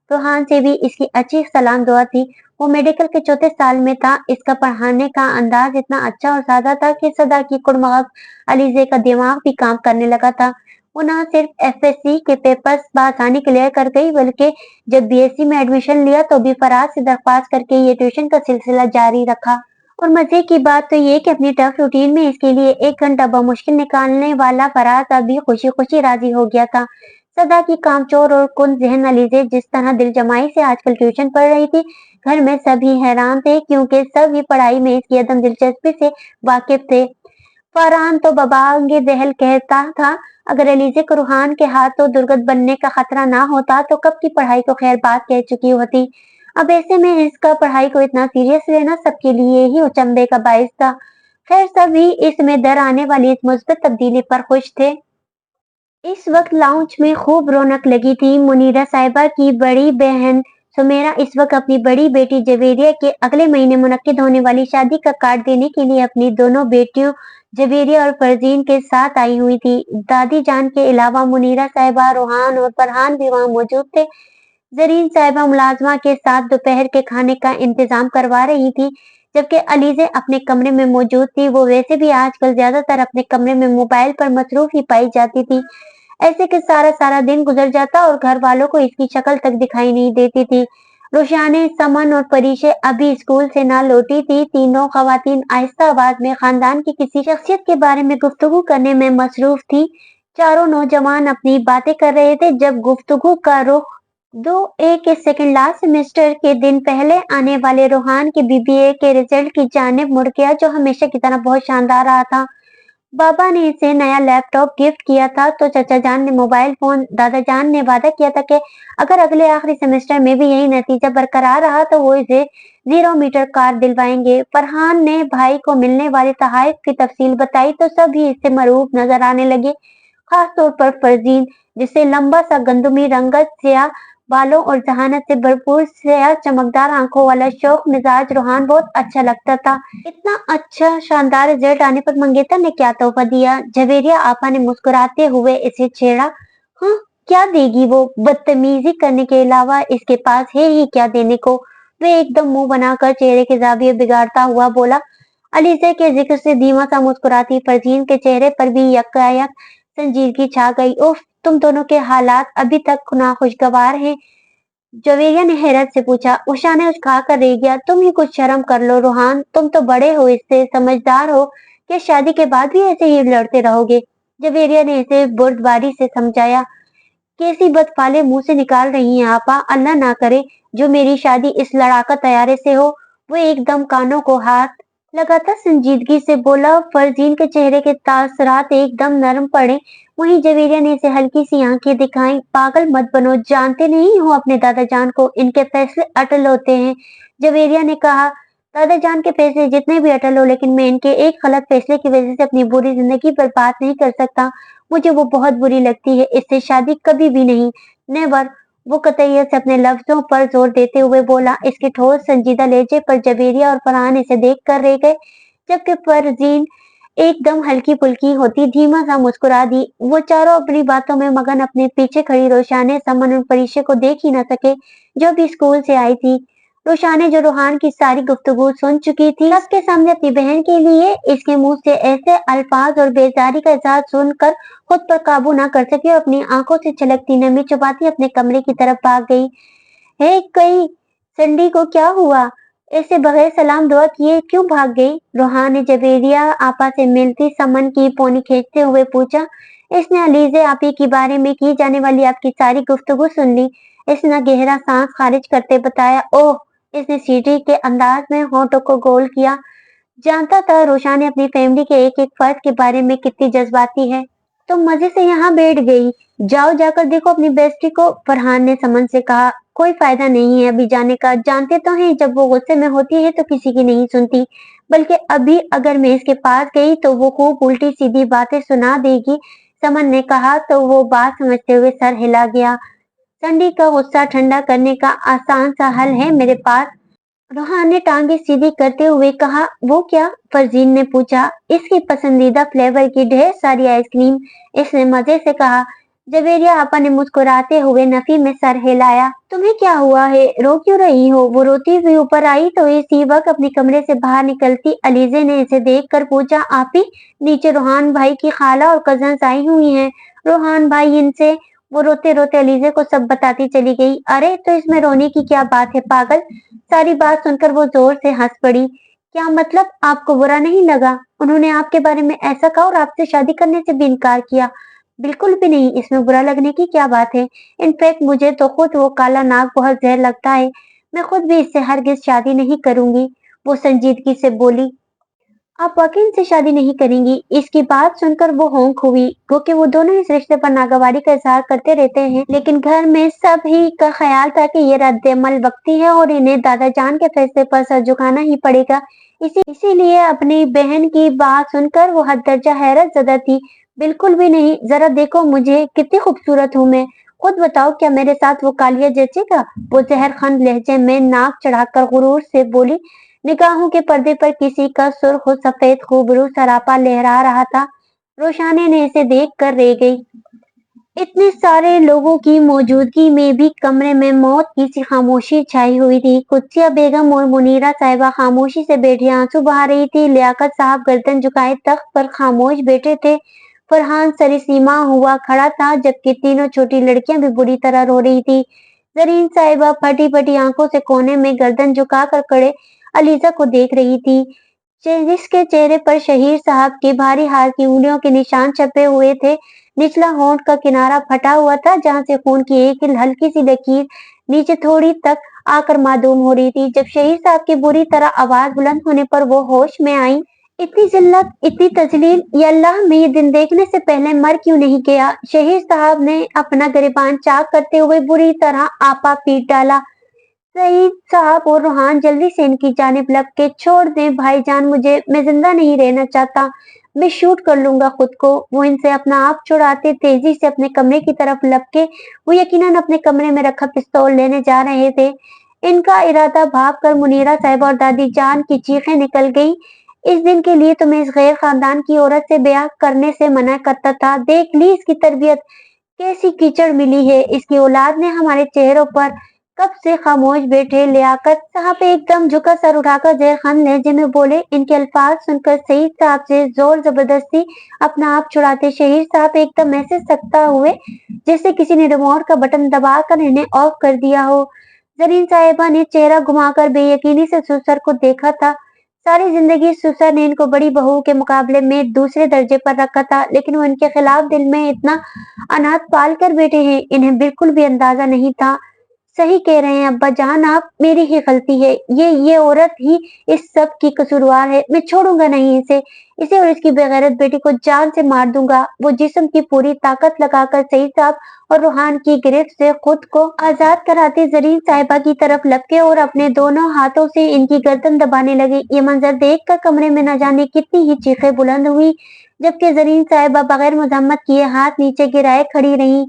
Speaker 1: रूहान से भी इसकी अच्छी सलाम दुआ थी। वो मेडिकल के चौथे साल में था। इसका पढ़ाने का अंदाज इतना अच्छा और सादा था कि सदा की कुड़मक अलीजे का दिमाग भी काम करने लगा था। वो न सिर्फ एफएससी के पेपर्स बआसानी क्लियर कर गई, बल्कि जब बीएससी में एडमिशन लिया तो भी फराज से दरख्वास्त करके ये ट्यूशन का सिलसिला जारी रखा। और मजे की बात तो ये कि अपनी टफ रूटीन में इसके लिए 1 घंटा बमुश्किल निकालने वाला फराज अभी खुशी खुशी राजी हो गया था। सदा की कामचोर और कुन जहन अलीजे जिस तरह दिल जमाई से आजकल ट्यूशन पढ़ रही थी, घर में सभी हैरान थे, क्योंकि सभी पढ़ाई में इसकी अदम दिलचस्पी से वाकिफ थे। फरहान तो बबांगे दहल कहता था, अगर एलिजे को रूहान के हाथों दुर्गत बनने का खतरा ना होता तो कब की पढ़ाई को खैर बात कह चुकी होती। अब ऐसे में इसका पढ़ाई को इतना सीरियस लेना सबके लिए ही अचंभे का बाइस था। खैर सभी इसमें दर आने वाली इस मुस्बत तब्दीली पर खुश थे। इस वक्त लाउंज में खूब रौनक लगी थी। मुनीरा साहिबा की बड़ी बहन सुमेरा इस वक्त अपनी बड़ी बेटी जवेरिया के अगले महीने मुनक्किद होने वाली शादी का कार्ड देने के लिए अपनी दोनों बेटियों जवेरिया और फरजीन के साथ आई हुई थी। दादी जान के अलावा मुनीरा साहिबा, रोहान और फरहान भी वहाँ मौजूद थे। जरीन साहिबा मुलाजमा के साथ दोपहर के खाने का इंतजाम करवा रही थी, जबकि अलीजे अपने कमरे में मौजूद थी। वो वैसे भी आजकल ज्यादातर अपने कमरे में मोबाइल पर मसरूफ ही पाई जाती थी। ऐसे कि सारा सारा दिन गुजर जाता और घर वालों को इसकी शक्ल तक दिखाई नहीं देती थी। रुशाने, समन और परीशे अभी स्कूल से ना लौटी थी। तीनों खवातीन आहिस्ता आवाज में खानदान की किसी शख्सियत के बारे में गुफ्तगू करने में मसरूफ थी। चारों नौजवान अपनी बातें कर रहे थे जब गुफ्तगू का रुख दो एक सेकंड लास्ट सेमेस्टर के दिन पहले आने वाले रूहान के बीबीए के रिजल्ट की जानिब मुड़ गया, जो हमेशा की तरह बहुत शानदार रहा था। बाबा ने इसे नया लैपटॉप गिफ्ट किया था तो चाचा जान ने मोबाइल फोन। दादा जान ने वादा किया था कि अगर अगले आखिरी सेमेस्टर में भी यही नतीजा बरकरार रहा तो वो इसे 0 मीटर कार दिलवाएंगे। फरहान ने भाई को मिलने वाले तोहफे की तफसील बताई तो सभी इससे मरूब नजर आने लगे, खास तौर पर फरजीन, जिसे लंबा सा गंदुमी रंगत स्याह बालों और जहानत से भरपूर स्याह चमकदार आंखों वाला शौक मिजाज रूहान बहुत अच्छा लगता था। इतना अच्छा शानदार रिजल्ट आने पर मंगेतर ने क्या तोहफा दिया? झवेरिया आपा ने मुस्कुराते हुए इसे छेड़ा। हाँ, क्या देगी वो? बदतमीजी करने के अलावा इसके पास है ही क्या देने को? वे एकदम मुंह बनाकर चेहरे के जाविये बिगाड़ता हुआ बोला। अलीजे के जिक्र से धीमा सा मुस्कुराती फरजीन के चेहरे पर भी यकायक संजीदगी छा गई। उफ, तुम दोनों के हालात अभी तक नाखुशगवार हैं। जवेरिया ने हैरत से पूछा। उषा ने उस्का कर रह गया। तुम ही कुछ शर्म कर लो रोहान, तुम तो बड़े हो, इससे समझदार हो कि शादी के बाद भी ऐसे ही लड़ते रहोगे। जवेरिया ने इसे बुर्दबारी से समझाया। कैसी बदफाले मुंह से निकाल रही हैं आपा, अल्लाह ना करे जो मेरी शादी इस लड़ाका तैयारे से हो। वो एकदम कानों को हाथ लगातार संजीदगी से बोला। फरजीन के चेहरे के तासरात एकदम नरम पड़े। वहीं जवेरिया ने इसे हल्की सी आंखें दिखाई। पागल मत बनो, जानते नहीं हो अपने दादा जान को, इनके फैसले अटल होते हैं। जवेरिया ने कहा, दादा जान के फैसले जितने भी अटल हो, लेकिन मैं इनके एक गलत फैसले की वजह से अपनी पूरी जिंदगी बर्बाद नहीं कर सकता। मुझे वो बहुत बुरी लगती है, इससे शादी कभी भी नहीं, नेवर। वो कतईयत से अपने लफ्जों पर जोर देते हुए बोला। इसके ठोस संजीदा लहजे पर जवेरिया और फरहान इसे देख कर रह गए, जबकि फरजीन एकदम हल्की फुल्की होती धीमा सा मुस्कुरा दी। वो चारों अपनी बातों में मगन, अपने पीछे खड़ी रोशाने समन और परीक्षा को देख ही न सके, जो भी स्कूल से आई थी। रोशाने जो रूहान की सारी गुफ्तगू सुन चुकी थी, सबके सामने अपनी बहन के लिए इसके मुंह से ऐसे अल्फाज और बेजारी का इजहार सुनकर खुद पर काबू न कर सकी और अपनी आंखों से छलकती नमी चुपाती अपने कमरे की तरफ भाग गई। हे कई, संडी को क्या हुआ? ऐसे बगैर सलाम दुआ किए क्यों भाग गई? रोहान ने जवेरिया आपा से मिलती समन की पौनी खींचते हुए पूछा। इसने अलीजे आपी के बारे में की जाने वाली आपकी सारी गुफ्तगू सुन ली। इसने गहरा सांस खारिज करते बताया। ओह, इसने सीढ़ी के अंदाज में होठों को गोल किया। जानता था रोशान ने अपनी फैमिली के एक एक फर्द के बारे में कितनी जज्बाती है। तो मजे से यहाँ बैठ गई, जाओ जाकर देखो अपनी बेस्टी को, फरहान ने समन से कहा। कोई फायदा नहीं है अभी जाने का, जानते तो हैं जब वो गुस्से में होती है तो किसी की नहीं सुनती, बल्कि अभी अगर मैं इसके पास गई तो वो खूब उल्टी सीधी बातें सुना देगी। समन ने कहा तो वो बात समझते हुए सर हिला गया। संडी का गुस्सा ठंडा करने का आसान सा हल है मेरे पास, रोहान ने टांगे सीधी करते हुए कहा। वो क्या? फरजीन ने पूछा। इसकी पसंदीदा फ्लेवर की ढेर सारी आइसक्रीम, इसने मजे से कहा। जवेरिया आपा ने मुस्कुराते हुए नफी में सर हिलाया। तुम्हें क्या हुआ है, रो क्यों रही हो? वो रोती हुई ऊपर आई तो इसी वक्त अपने कमरे से बाहर निकलती अलीजे ने इसे देख कर पूछा। आपी, नीचे रोहान भाई की खाला और कजन्स आई हुई हैं, रोहान भाई इनसे। वो रोते रोते अलीजे को सब बताती चली गई। अरे तो इसमें रोने की क्या बात है पागल? सारी बात सुनकर वो जोर से हंस पड़ी। क्या मतलब, आपको बुरा नहीं लगा? उन्होंने आपके बारे में ऐसा कहा और आपसे शादी करने से भी इनकार किया? बिल्कुल भी नहीं, इसमें बुरा लगने की क्या बात है? इनफैक्ट मुझे तो खुद वो काला नाग बहुत जहर लगता है। मैं खुद भी इससे हरगिज शादी नहीं करूंगी, वो संजीदगी से बोली। आप वाकई इनसे शादी नहीं करेंगी? इसकी बात सुनकर वो होंक हुई, क्योंकि वो दोनों इस रिश्ते पर नागवारी का इजहार करते रहते हैं, लेकिन घर में सब ही का ख्याल था कि ये रद्द-ए-अमल वक्ती है और इन्हें दादा जान के फैसले पर सर झुकाना ही पड़ेगा। इसीलिए अपनी बहन की बात सुनकर वो हद दर्जा हैरत ज़दा थी। बिल्कुल भी नहीं, जरा देखो मुझे, कितनी खूबसूरत हूँ मैं। खुद बताओ क्या मेरे साथ वो कालिया जचेगा? वो जहरखंद लहजे में नाक चढ़ाकर गुरूर से बोली। निगाहों के पर्दे पर किसी का सुर्ख सफेद खूबरू सरापा लहरा रहा था। रोशाने ने इसे देख कर रह गई। इतने सारे लोगों की मौजूदगी में भी कमरे में मौत की सी खामोशी छाई हुई थी। कुत्सिया बेगम और मुनीरा साहिबा खामोशी से बैठी आंसू बहा रही थी। लियाकत साहब गर्दन झुकाए तख्त पर खामोश बैठे थे। फरहान सरिसीमा हुआ खड़ा था, जबकि तीनों छोटी लड़कियां भी बुरी तरह रो रही थी। जरीन साहिबा फटी फटी आंखों से कोने में गर्दन झुकाकर खड़े अलीजा को देख रही थी, जिसके चेहरे पर शहीर साहब के भारी हाथ की उंगलियों के निशान छपे हुए थे। निचला होंठ का किनारा फटा हुआ था, जहां से खून की एक हल्की सी लकीर नीचे थोड़ी तक आकर मालूम हो रही थी। जब शहीद साहब की बुरी तरह आवाज बुलंद होने पर वो होश में आई। इतनी जिल्लत, इतनी तजलील, या अल्लाह, मैं ये दिन देखने से पहले मर क्यों नहीं गया? शहीद साहब ने अपना गिरबान चाक करते हुए बुरी तरह आपा पीट डाला। सईद साहब और रूहान जल्दी से इनकी जानिब लपके। छोड़ दें भाईजान मुझे, मैं जिंदा नहीं रहना चाहता, मैं शूट कर लूंगा खुद को। वो इनसे अपना आप छुड़ाते तेजी से अपने कमरे की तरफ लपके। वो यकीनन अपने कमरे में रखा पिस्तौल लेने जा रहे थे। इनका इरादा भाप कर मुनीरा साहिबा और दादी जान की चीखें निकल गई। इस दिन के लिए तो मैं इस गैर खानदान की औरत से ब्याह करने से मना करता था। देख ली इसकी तरबियत, कैसी कीचड़ मिली है। इसकी औलाद ने हमारे चेहरों पर कब से खामोश बैठे लियाकत साहब एकदम झुका सर उठाकर जहर खान लहजे में बोले। इनके अल्फाज सुनकर सईद साहब से जोर जबरदस्ती अपना आप छुड़ाते शहीर साहब एकदम ऐसे सख्ता हुए जैसे किसी ने रिमोट का बटन दबाकर इन्हें ऑफ कर दिया हो। जरीन साहिबा ने चेहरा घुमाकर बेयकीनी से सुसर को देखा था। सारी जिंदगी सुसर ने इनको बड़ी बहू के मुकाबले में दूसरे दर्जे पर रखा था, लेकिन वो इनके खिलाफ दिल में इतना अनाथ पाल कर बैठे हैं, इन्हें बिल्कुल भी अंदाजा नहीं था। सही कह रहे हैं अब्बा जान आप, मेरी ही गलती है। ये औरत ही इस सब की कसूरवार है। मैं छोड़ूंगा नहीं इसे। इसे और इसकी बेगैरत बेटी को जान से मार दूंगा। वो जिस्म की पूरी ताकत लगाकर सईद साहब और रूहान की गिरफ्त से खुद को आजाद कराते जरीन साहिबा की तरफ लपके और अपने दोनों हाथों से इनकी गर्दन दबाने लगे। ये मंजर देखकर कमरे में न जाने कितनी ही चीखें बुलंद हुई, जबकि जरीन साहिबा बगैर मजम्मत किए हाथ नीचे गिराए खड़ी रही।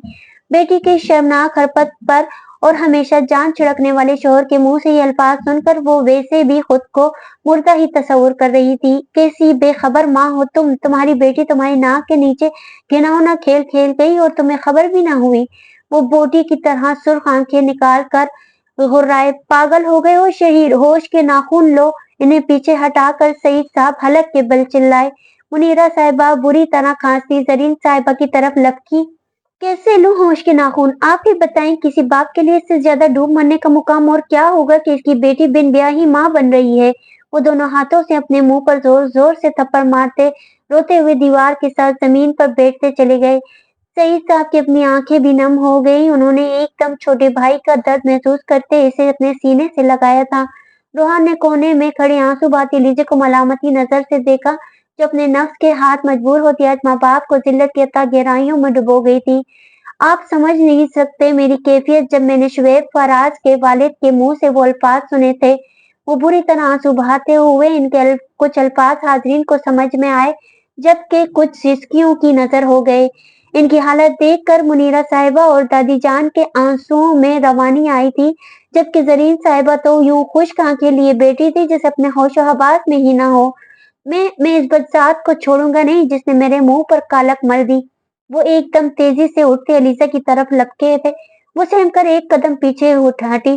Speaker 1: बेटी की शर्मनाक हरकत पर और हमेशा जान छिड़कने वाले शोहर के मुंह से ये अल्फाज सुनकर वो वैसे भी खुद को मुर्दा ही तस्वुर कर रही थी। कैसी बेखबर माँ हो तुम, तुम्हारी बेटी तुम्हारी नाक के नीचे घिनौना खेल खेल गई और तुम्हें खबर भी ना हुई। वो बोटी की तरह सुर्ख आंखें निकाल कर घुर्राए, पागल हो गए हो शहीद, होश के नाखून लो। इन्हें पीछे हटाकर सईद साहब हलक के बल चिल्लाए। मुनीरा साहिबा बुरी तरह खांसती जरीन साहिबा की तरफ लपकी। कैसे लूं होश के नाखून, आप ही बताएं। किसी बाप के लिए इससे ज्यादा डूब मरने का मुकाम और क्या होगा कि इसकी बेटी बिन ब्याही माँ बन रही है। वो दोनों हाथों से अपने मुंह पर जोर जोर से थप्पड़ मारते रोते हुए दीवार के साथ जमीन पर बैठते चले गए। सईद साहब की अपनी आंखें भी नम हो गई। उन्होंने एकदम छोटे भाई का दर्द महसूस करते इसे अपने सीने से लगाया था। रोहान ने कोने में खड़े आंसू बहाती लीजे को मलामती नजर से देखा, जो अपने नफ्स के हाथ मजबूर होती आज माँ बाप को जिल्लत की अता गहराइयों में डुबो गई थी। आप समझ नहीं सकते मेरी कैफियत जब मैंने शुएब फराज के वालिद के मुंह से वो अल्फाज सुने थे। वो बुरी तरह आंसू बहाते हुए इनके कुछ अल्फाज हाजरीन को समझ में आए, जबकि कुछ सिसकियों की नजर हो गए। इनकी हालत देखकर मुनीरा साहिबा और दादी जान के आंसुओं में रवानी आई थी, जबकि जरीन साहिबा तो यूं खुश्क आंखें लिए बैठी थी जैसे अपने होशो हवास में ही ना हो। मैं इस बदसात को छोड़ूंगा नहीं जिसने मेरे मुंह पर कालक मल दी। वो एकदम तेजी से उठते अलीजा की तरफ लपके थे। वो सहमकर एक कदम पीछे उठ हटी।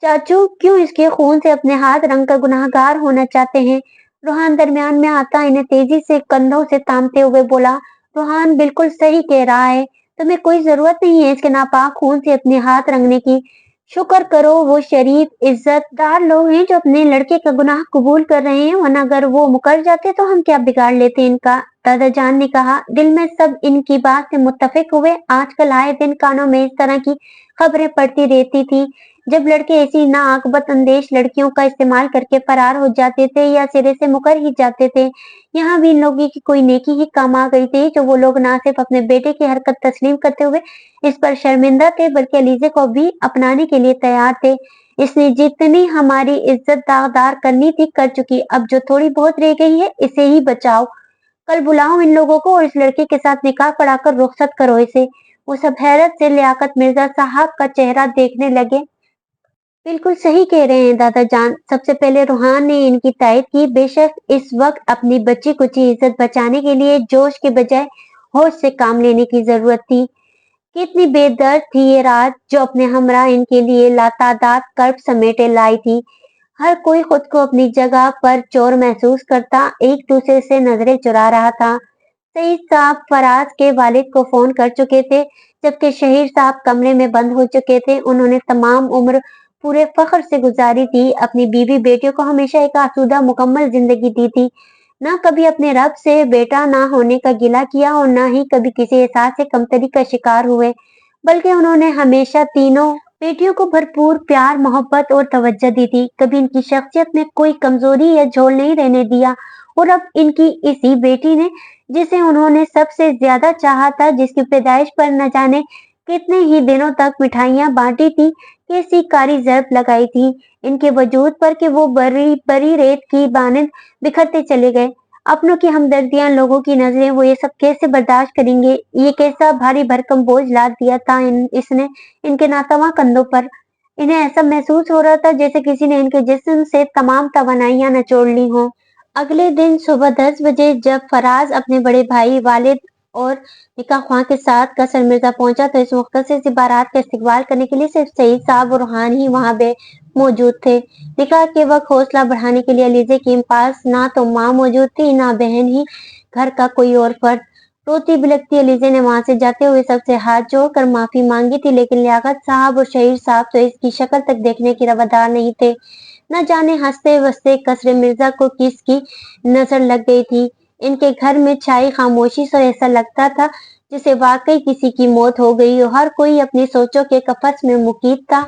Speaker 1: चाचू क्यों इसके खून से अपने हाथ रंग कर गुनाहगार होना चाहते हैं? रूहान दरमियान में आता इन्हें तेजी से कंधों से थामते हुए बोला। रूहान बिल्कुल सही कह रहा है, तुम्हें कोई जरूरत नहीं है इसके नापाक खून से अपने हाथ रंगने की। शुक्र करो वो शरीफ इज्जतदार लोग हैं जो अपने लड़के का गुनाह कबूल कर रहे हैं, वरना अगर वो मुकर जाते तो हम क्या बिगाड़ लेते इनका। दादा जान ने कहा। दिल में सब इनकी बात से मुत्तफिक हुए। आजकल आए दिन कानों में इस तरह की खबरें पड़ती रहती थी, जब लड़के ऐसी नाआकबत अंदेश लड़कियों का इस्तेमाल करके फरार हो जाते थे या सिरे से मुकर ही जाते थे। यहाँ भी इन लोगों की कोई नेकी ही काम आ गई थी, जो वो लोग ना सिर्फ अपने बेटे की हरकत तस्लीम करते हुए इस पर शर्मिंदा थे, बल्कि अलीजे को भी अपनाने के लिए तैयार थे। इसने जितनी हमारी इज्जत दागदार करनी थी कर चुकी, अब जो थोड़ी बहुत रह गई है इसे ही बचाओ। कल बुलाओ इन लोगों को और इस लड़के के साथ निकाह पढ़ाकर रुखसत करो इसे। वो सब हैरत से लियाकत मिर्जा साहब का चेहरा देखने लगे। बिल्कुल सही कह रहे हैं दादा जान। सबसे पहले रूहान ने इनकी तायद की। बेशक इस वक्त अपनी बच्ची कुची इज्जत बचाने के लिए जोश के बजाय होश से काम लेने की जरूरत थी। कितनी बेदर्द थी ये रात जो अपने हमरा इनके लिए लातादाद कर्ब समेटे लाई थी। हर कोई खुद को अपनी जगह पर चोर महसूस करता एक दूसरे से नजरें चुरा रहा था। सईद साहब फराज के वालिद को फोन कर चुके थे, जबकि शहीर साहब कमरे में बंद हो चुके थे। उन्होंने तमाम उम्र पूरे फख्र से गुजारी थी, अपनी बीवी बेटियों को हमेशा एक आसूदा मुकम्मल जिंदगी दी थी। ना कभी अपने रब से बेटा ना होने का गिला किया और ना ही कभी किसी एहसास से कमतरी का शिकार हुए, बल्कि उन्होंने हमेशा तीनों बेटियों को भरपूर प्यार मोहब्बत और तवज्जो दी थी। कभी इनकी शख्सियत में कोई कमजोरी या झोल नहीं रहने दिया। और अब इनकी इसी बेटी ने, जिसे उन्होंने सबसे ज्यादा चाहा था, जिसकी पैदाइश पर न जाने कितने ही दिनों तक मिठाइयां बांटी थी, कैसी कारी जर्ब लगाई थी इनके वजूद पर कि वो बरी बरी रेत की मानंद बिखरते चले गए। अपनों की हमदर्दियां, लोगों की नजरें, वो ये सब कैसे बर्दाश्त करेंगे? ये कैसा भारी भरकम बोझ लाद दिया था इसने इनके नासवा कंधों पर। इन्हें ऐसा महसूस हो रहा था जैसे किसी ने इनके जिस्म से तमाम तवानाइयां निचोड़ ली हों। अगले दिन सुबह 10 बजे जब फराज अपने बड़े भाई वालिद और निकाह ख्वां के साथ कसर मिर्जा पहुंचा तो इस मुख्तसर सी बारात का इस्तकबाल करने के लिए सिर्फ सईद साहब और रूहान ही वहां मौजूद थे। निकाह के वक्त हौसला बढ़ाने के लिए अलीजे के पास ना तो माँ मौजूद थी, ना बहन ही घर का कोई और फर्द। रोती बिलखती अलीजे ने वहां से जाते हुए सबसे हाथ जोड़कर माफी मांगी थी, लेकिन लियाकत साहब और शहीर साहब तो इसकी शक्ल तक देखने के रवादार नहीं थे। न जाने हंसते वसते कसरे मिर्जा को किसकी नजर लग गई थी। इनके घर में छाई खामोशी से ऐसा लगता था जैसे वाकई किसी की मौत हो गई हो। हर कोई अपनी सोचों के कफस में मुकीब था।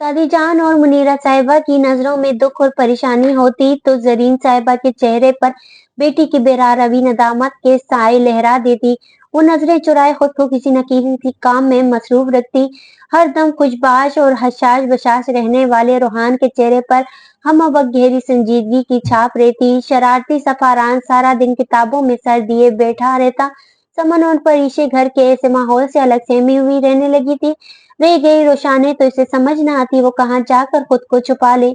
Speaker 1: दादी जान और मुनीरा साहिबा की नजरों में दुख और परेशानी होती तो जरीन साहिबा के चेहरे पर बेटी की बेरारवी नदामत के साए लहरा देती। वो नजरें चुराए खुद को किसी न किसी काम में मसरूफ रखती। हर दम खुशबाश और हशाश बशाश रहने वाले रूहान के चेहरे पर हम वक्त गहरी संजीदगी की छाप रहती। शरारती सफारान सारा दिन किताबों में सर दिए बैठा रहता। समन उन पर इसे घर के ऐसे माहौल से अलग सहमी हुई रहने लगी थी। रह गई रोशाने तो इसे समझ न आती वो कहाँ जाकर खुद को छुपा ले।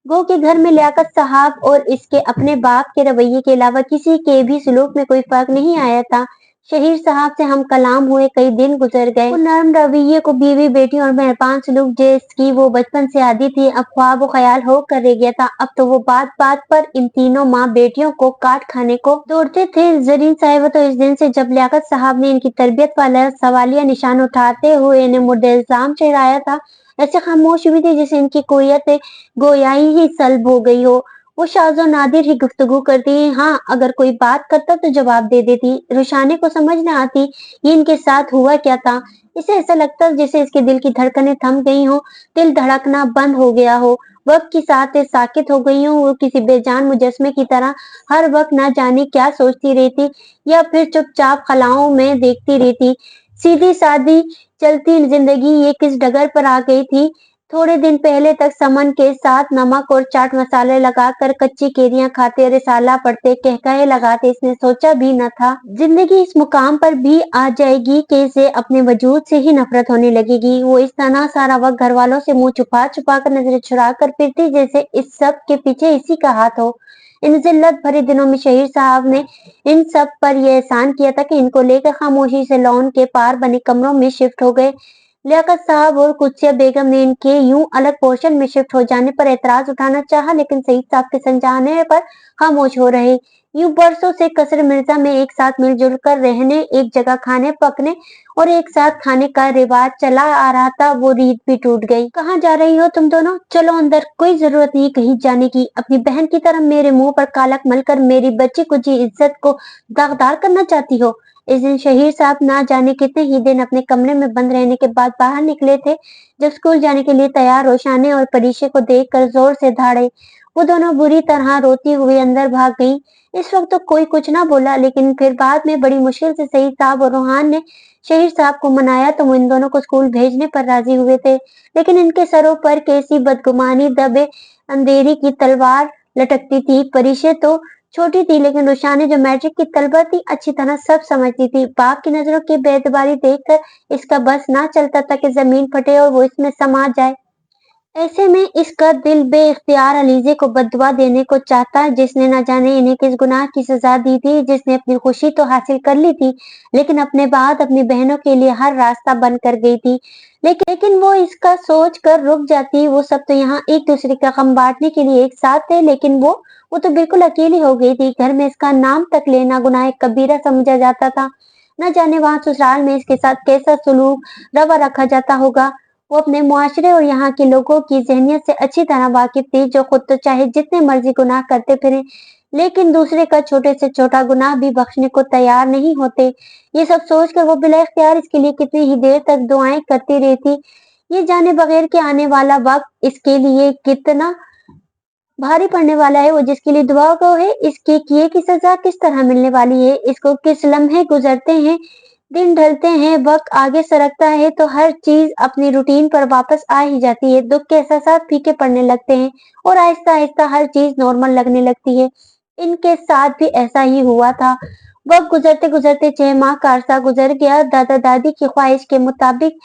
Speaker 1: गो के घर में लियाकत साहब और इसके अपने बाप के रवैये के अलावा किसी के भी सलूक में कोई फर्क नहीं आया था। शहीर साहब से हम कलाम हुए कई दिन गुजर गए। वो नर्म रवैये को बीवी बेटी और मेहरबान सलूक जिसकी वो बचपन से आदी थी अब ख्वाब ख्याल होकर रह गया था। अब तो वो बात बात पर इन तीनों माँ बेटियों को काट खाने को दौड़ते थे। जरीन साहिबा तो इस दिन से जब लियाकत साहब ने इनकी तरबियत वाला सवालिया निशान उठाते हुए इन्हें मुर्दे इल्जाम चढ़ाया था, ऐसे खामोश हुई थी जैसे इनकी कोयत गोयाई ही सल्ब हो गई हो। वो शाज़ो नादिर ही गुफ्तगू करती, हाँ अगर कोई बात करता तो जवाब दे देती। रुशाने को समझ न आती ये इनके साथ हुआ क्या था। इसे ऐसा लगता जैसे इसके दिल की धड़कनें थम गई हो, दिल धड़कना बंद हो गया हो, वक्त की साथ साकित हो गई हो। वो किसी बेजान मुजस्मे की तरह हर वक्त न जाने क्या सोचती रहती या फिर चुपचाप खलाओं में देखती रहती। सीधी सादी चलती जिंदगी ये किस डगर पर आ गई थी। थोड़े दिन पहले तक समन के साथ नमक और चाट मसाले लगाकर कच्ची केरियां खाते, रिसाला पढ़ते, कहकहे लगाते, इसने सोचा भी न था जिंदगी इस मुकाम पर भी आ जाएगी कि इसे अपने वजूद से ही नफरत होने लगेगी। वो इस तरह सारा वक्त घर वालों से मुंह छुपा छुपा कर नजरें चुरा कर फिरती जैसे इस सब के पीछे इसी का हाथ हो। इन जिल्लत भरे दिनों में शहीर साहब ने इन सब पर यह एहसान किया था कि इनको लेकर खामोशी से लॉन के पार बने कमरों में शिफ्ट हो गए। लियाकत साहब और कुदसिया बेगम ने इनके यूं अलग पोर्शन में शिफ्ट हो जाने पर एतराज उठाना चाहा, लेकिन सईद साहब के समझाने पर खामोश हो रहे। यूं बरसों से कसर मिर्जा में एक साथ मिलजुल कर रहने, एक जगह खाने पकने और एक साथ खाने का रिवाज चला आ रहा था, वो रीत भी टूट गई। कहाँ जा रही हो तुम दोनों? चलो अंदर, कोई जरूरत नहीं कहीं जाने की। अपनी बहन की तरह मेरे मुंह पर कालक मलकर मेरी बच्ची कुची इज्जत को दागदार करना चाहती हो। इस दिन शहीर साहब ना जाने कितने ही दिन अपने कमरे में बंद रहने के बाद बाहर निकले थे। जब स्कूल जाने के लिए तैयार रोशाने और परीशे को देखकर जोर से धाड़े। वो दोनों बुरी तरह रोती हुई अंदर भाग गईं। इस वक्त तो कोई कुछ ना बोला, लेकिन फिर बाद में बड़ी मुश्किल से सईद साहब और रूहान ने शहीर साहब को मनाया तो वो इन दोनों को स्कूल भेजने पर राजी हुए थे। लेकिन इनके सरों पर कैसी बदगुमानी दबे अंधेरी की तलवार लटकती थी। परीशे तो छोटी थी, लेकिन रुशाने जो मैट्रिक की तलबा थी अच्छी तरह सब समझती थी। बाप की नजरों की बेएतबारी देखकर इसका बस ना चलता था कि जमीन फटे और वो इसमें समा जाए। ऐसे में इसका दिल बेइख्तियार अलीजे को बद्दुआ देने को चाहता, जिसने न जाने इन्हें किस गुनाह की सजा दी थी, जिसने अपनी खुशी तो हासिल कर ली थी, लेकिन अपने बाद अपनी बहनों के लिए हर रास्ता बंद कर गई थी। लेकिन वो इसका सोच कर रुक जाती। वो सब तो यहाँ एक दूसरे का गम बांटने के लिए एक साथ थे, लेकिन वो तो बिल्कुल अकेली हो गई थी। घर में इसका नाम तक लेना गुनाह कबीरा समझा जाता था। न जाने वहां ससुराल में इसके साथ कैसा सलूक रवा रखा जाता होगा। वो अपने मुआशरे और यहाँ के लोगों की ज़हनियत से अच्छी तरह वाकिफ थी, जो खुद तो चाहे जितने मर्जी गुनाह करते फिरें, लेकिन दूसरे का छोटे से छोटा गुनाह भी बख्शने को तैयार नहीं होते। ये सब सोचकर वो बिला इख्तियार इसके लिए कितनी ही देर तक दुआएं करती रहती, ये जाने बगैर कि आने वाला वक्त इसके लिए कितना भारी पड़ने वाला है। वो जिसके लिए दुआ को है, इसके किए की सजा किस तरह मिलने वाली है, इसको किस लम्हे गुजरते हैं। दिन ढलते हैं, वक्त आगे सरकता है तो हर चीज अपनी रूटीन पर वापस आ ही जाती है। दुख के एहसास फीके पड़ने लगते हैं और आहिस्ता आहिस्ता हर चीज नॉर्मल लगने लगती है। इनके साथ भी ऐसा ही हुआ था। वक्त गुजरते गुजरते 6 माह का अरसा गुजर गया। दादा दादी की ख्वाहिश के मुताबिक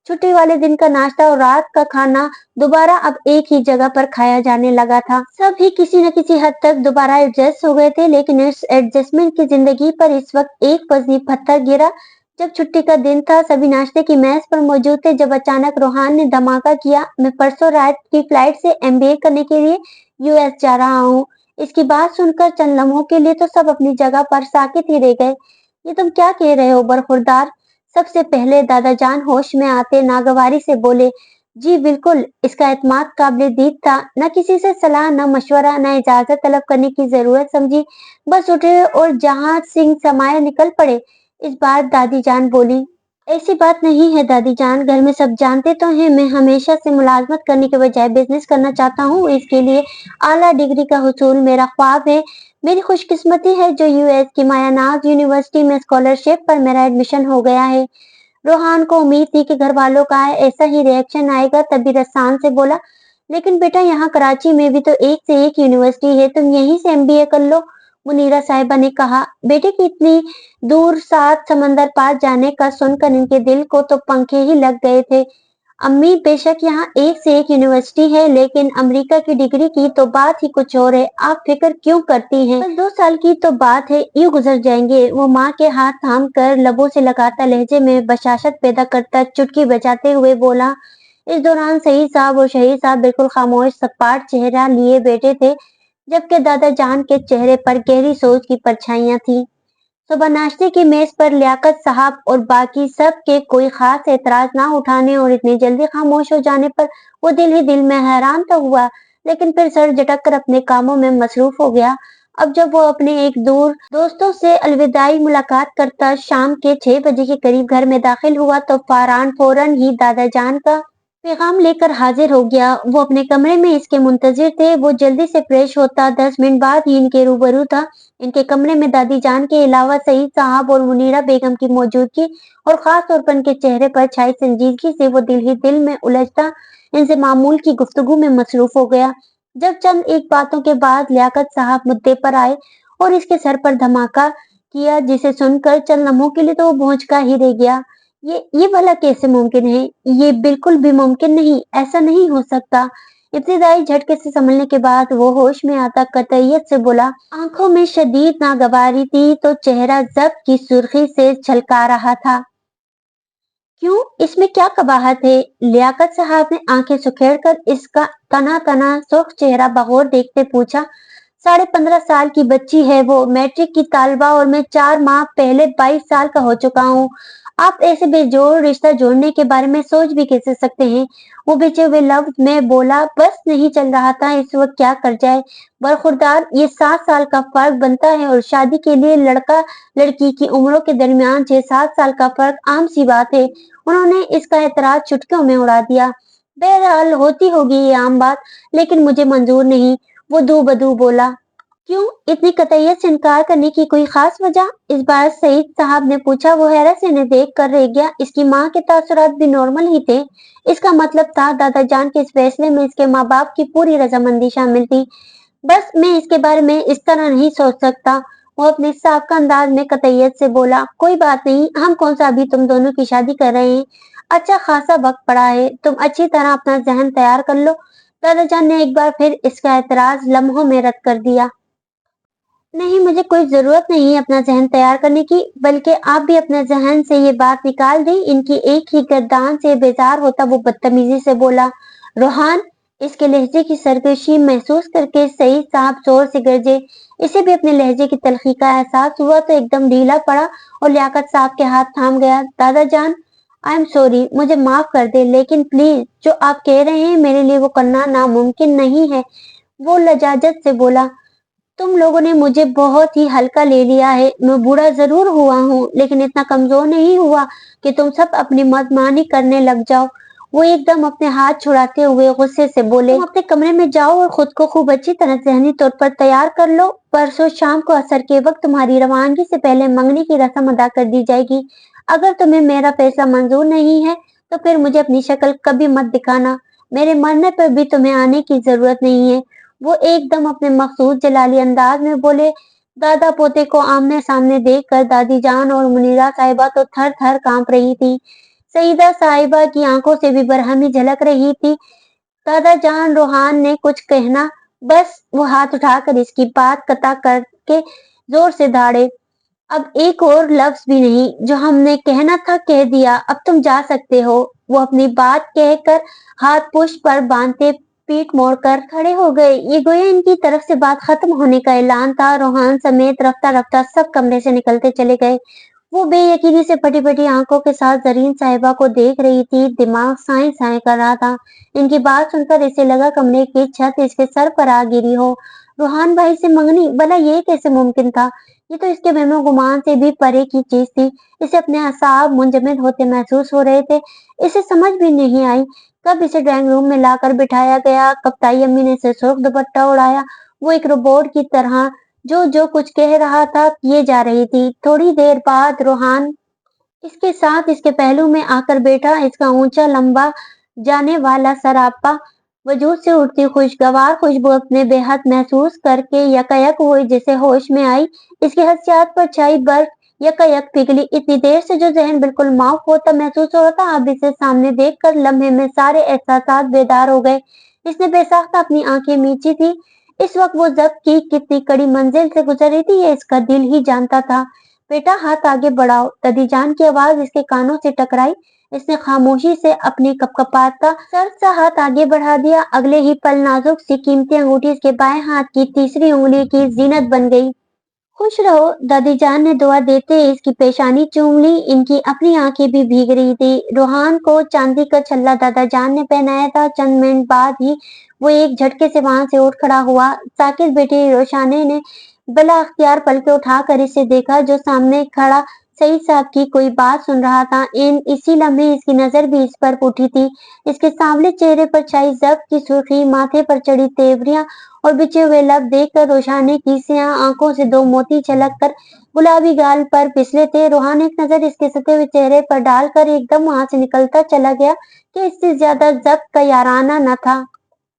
Speaker 1: छुट्टी वाले दिन का नाश्ता और रात का खाना दोबारा अब एक ही जगह पर खाया जाने लगा था। सभी किसी न किसी हद तक दोबारा एडजस्ट हो गए थे, लेकिन इस एडजस्टमेंट की जिंदगी पर इस वक्त एक पजनी पत्थर गिरा। जब छुट्टी का दिन था, सभी नाश्ते की मेज पर मौजूद थे, जब अचानक रोहान ने धमाका किया, मैं परसों रात की फ्लाइट से एमबीए करने के लिए यूएस जा रहा हूँ। इसकी बात सुनकर चंद लम्हों के लिए तो सब अपनी जगह पर साकित ही रह गए। ये तुम क्या कह रहे हो बरखुरदार? सबसे पहले दादा जान होश में आते नागवारी से बोले। जी बिल्कुल, इसका एतमाद काबिल दीद था। न किसी से सलाह, न मशवरा, न इजाजत तलब करने की जरूरत समझी। बस उठे और जहां सिंह समाये निकल पड़े। इस बार दादी जान बोली। ऐसी बात नहीं है दादी जान, घर में सब जानते तो हैं मैं हमेशा से मुलाजमत करने के बजाय बिजनेस करना चाहता हूँ। इसके लिए आला डिग्री का हुसूल मेरा ख्वाब है। मेरी खुशकिस्मती है जो यूएस की मायानाज यूनिवर्सिटी में स्कॉलरशिप पर मेरा एडमिशन हो गया है। रोहान को उम्मीद थी कि घर वालों का ऐसा ही रिएक्शन आएगा, तभी रसान से बोला, लेकिन बेटा यहाँ कराची में भी तो एक से एक यूनिवर्सिटी है, तुम यहीं से एमबीए कर लो। मुनीरा साहिबा ने कहा। बेटे की इतनी दूर सात समंदर पार जाने का सुनकर इनके दिल को तो पंखे ही लग गए थे। अम्मी, बेशक यहाँ एक से एक यूनिवर्सिटी है, लेकिन अमेरिका की डिग्री की तो बात ही कुछ और है। आप फिक्र क्यों करती हैं? बस 2 साल की तो बात है, यूं गुजर जाएंगे। वो माँ के हाथ थाम कर लबों से लगाता लहजे में बशाशत पैदा करता चुटकी बजाते हुए बोला। इस दौरान सईद साहब और शहीद साहब बिल्कुल खामोश सपाट चेहरा लिए बैठे थे, जबकि दादा जान के चेहरे पर गहरी सोच की परछाइयां थी। सुबह नाश्ते की मेज पर लियाकत साहब और बाकी सब के कोई खास एतराज ना उठाने और इतनी जल्दी खामोश हो जाने पर वो दिल ही दिल में हैरान तो हुआ, लेकिन फिर सर झटक कर अपने कामों में मसरूफ हो गया। अब जब वो अपने एक दूर दोस्तों से अलविदाई मुलाकात करता शाम के 6 बजे के करीब घर में दाखिल हुआ, तो फारान फौरन ही दादा जान का पैगाम लेकर हाजिर हो गया। वो अपने कमरे में इसके मुंतजिर थे। वो जल्दी से फ्रेश होता 10 मिनट बाद ही इनके रूबरू था। इनके कमरे में दादी जान के अलावा सईद साहब और मुनीरा बेगम की मौजूदगी और खास तौर पर इनके चेहरे पर छाई संजीदगी से वो दिल ही दिल में उलझता इनसे मामूल की गुफ्तगू में मसरूफ हो गया। जब चंद एक बातों के बाद लियाकत साहब मुद्दे पर आए और इसके सर पर धमाका किया, जिसे सुनकर चंद लम्हों के लिए तो वो भौंचका ही रह गया। ये भला कैसे मुमकिन है? ये बिल्कुल भी मुमकिन नहीं, ऐसा नहीं हो सकता। इब्तिदाई झटके से संभलने के बाद वो होश में आता कतईयत से बोला। आंखों में शदीद नागवारी थी, तो चेहरा जब्त की सुर्खी से छलका रहा था। क्यों, इसमें क्या कबाहत है? लियाकत साहब ने आंखें सुखेड़कर इसका तना तना सुर्ख चेहरा बगौर देखते पूछा। 15.5 साल की बच्ची है वो, मैट्रिक की तालबा, और मैं 4 माह पहले 22 साल का हो चुका हूँ। आप ऐसे बेजोड़ रिश्ता जोड़ने के बारे में सोच भी कैसे सकते हैं? वो बेचे हुए लफ्ज में बोला। बस नहीं चल रहा था इस वक्त, क्या कर जाए बरखुरदार। ये 7 साल का फर्क बनता है और शादी के लिए लड़का लड़की की उम्रों के दरमियान 6-7 साल का फर्क आम सी बात है। उन्होंने इसका एतराज चुटकियों में उड़ा दिया। बहरहाल होती होगी ये आम बात, लेकिन मुझे मंजूर नहीं। वो दू बदू बोला। क्यों, इतनी कतईयत से इनकार करने की कोई खास वजह? इस बार सईद साहब ने पूछा। वो हैरत से इन्हें देख कर रह गया। इसकी माँ के तासुरात भी नॉर्मल ही थे। इसका मतलब था दादा जान के इस फैसले में इसके माँ बाप की पूरी रजामंदी शामिल थी। बस मैं इसके बारे में इस तरह नहीं सोच सकता। वो अपने साफ अंदाज में कतईयत से बोला। कोई बात नहीं, हम कौन सा अभी तुम दोनों की शादी कर रहे हैं। अच्छा खासा वक्त पड़ा है, तुम अच्छी तरह अपना जहन तैयार कर लो। दादाजान ने एक बार फिर इसका एतराज लम्हों में रद्द कर दिया। नहीं, मुझे कोई जरूरत नहीं है अपना जहन तैयार करने की, बल्कि आप भी अपने जहन से ये बात निकाल दें। इनकी एक ही गर्दान से बेजार होता वो बदतमीजी से बोला। रोहान, इसके लहजे की सरकशी महसूस करके सईद साहब जोर से गरजे। इसे भी अपने लहजे की तलखी का एहसास हुआ तो एकदम ढीला पड़ा और लियाकत साहब के हाथ थाम गया। दादा जान, आई एम सॉरी, मुझे माफ कर दे, लेकिन प्लीज जो आप कह रहे हैं मेरे लिए वो करना नामुमकिन नहीं है। वो लजाजत से बोला। तुम लोगों ने मुझे बहुत ही हल्का ले लिया है। मैं बूढ़ा जरूर हुआ हूँ, लेकिन इतना कमजोर नहीं हुआ कि तुम सब अपनी मनमानी करने लग जाओ। वो एकदम अपने हाथ छुड़ाते हुए गुस्से से बोले। तुम अपने कमरे में जाओ और खुद को खूब अच्छी तरह जहनी तौर पर तैयार कर लो। परसों शाम को असर के वक्त तुम्हारी रवानगी से पहले मंगनी की रस्म अदा कर दी जाएगी। अगर तुम्हें मेरा फैसला मंजूर नहीं है तो फिर मुझे अपनी शक्ल कभी मत दिखाना। मेरे मरने पर भी तुम्हें आने की जरूरत नहीं है। वो एकदम अपने मखसूस जलाली अंदाज में बोले। दादा पोते को आमने सामने देखकर दादी जान और मुनीरा साहिबा तो थर थर कांप रही थी। सईदा साहिबा की आंखों से भी बरहमी झलक रही थी। दादा जान रोहान ने कुछ कहना, बस वो हाथ उठाकर इसकी बात कता करके जोर से दाड़े। अब एक और लफ्ज भी नहीं, जो हमने कहना था कह दिया, अब तुम जा सकते हो। वो अपनी बात कहकर हाथ पुष्प पर बांधते पीठ मोड़कर खड़े हो गए। ये गोया इनकी तरफ से बात खत्म होने का ऐलान था। रोहान समेत रफ्ता रफ्ता सब कमरे से निकलते चले गए। वो बेयकीनी से फटी फटी आंखों के साथ जरीन साहिबा को देख रही थी। दिमाग साए साए कर रहा था। इनकी बात सुनकर इसे लगा कमरे की छत इसके सर पर आ गिरी हो। रूहान भाई से मंगनी, भला ये कैसे मुमकिन था? ये तो इसके वहमो गुमान से भी परे की चीज थी। इसे अपने असाब मुंजमद होते महसूस हो रहे थे। इसे समझ भी नहीं आई कब इसे ड्राइंग रूम में लाकर बिठाया गया, कब ताई अम्मी ने इसे सुर्ख दुपट्टा उड़ाया। वो एक रोबोट की तरह जो जो कुछ कह रहा था किए जा रही थी। थोड़ी देर बाद रोहान इसके साथ इसके पहलू में आकर बैठा। इसका ऊंचा लंबा जाने वाला सरापा वजूद से उठती खुशगवार खुशबू अपने बेहद महसूस करके यकायक हुई जैसे होश में आई। इसकी हंसियात पर छाई बर्फ यकायक पिघली। इतनी देर से जो जहन बिल्कुल माफ होता महसूस हो रहा था, अब इसे सामने देखकर लम्हे में सारे एहसास बेदार हो गए। इसने बेसाख्ता अपनी आंखें मींची थी। इस वक्त वो जब्त की कितनी कड़ी मंजिल से गुजर रही थी, ये इसका दिल ही जानता था। बेटा हाथ आगे बढ़ाओ, ददीजान की आवाज इसके कानों से टकराई। इसने खामोशी से अपनी कपकपाता सर्द सा हाथ आगे बढ़ा दिया। अगले ही पल नाजुक सी कीमती अंगूठी इसके बाएं हाथ की तीसरी उंगली की जीनत बन गई। खुश रहो, दादीजान ने दुआ देते इसकी पेशानी चूम ली। इनकी अपनी आंखें भी भीग रही थी। रोहान को चांदी का छल्ला दादाजान ने पहनाया था। चंद मिनट बाद ही वो एक झटके से वहां से उठ खड़ा हुआ। साकिब बेटी रोशाने ने बला अख्तियार पलके उठाकर इसे देखा, जो सामने खड़ा सईद साहब की कोई बात सुन रहा था। इन इसी लम्हे इसकी नजर भी इस पर उठी थी। इसके सांवले चेहरे पर छाई जब्त की सुर्खी, माथे पर चढ़ी तेवरियां और बिछे हुए लब देखकर रोशाने की स्याह आंखों से दो मोती छलक कर गुलाबी गाल पर फिसले थे। रोहान एक नजर इसके सते हुए चेहरे पर डालकर एकदम वहां से निकलता चला गया कि इससे ज्यादा जब्त का याराना न था।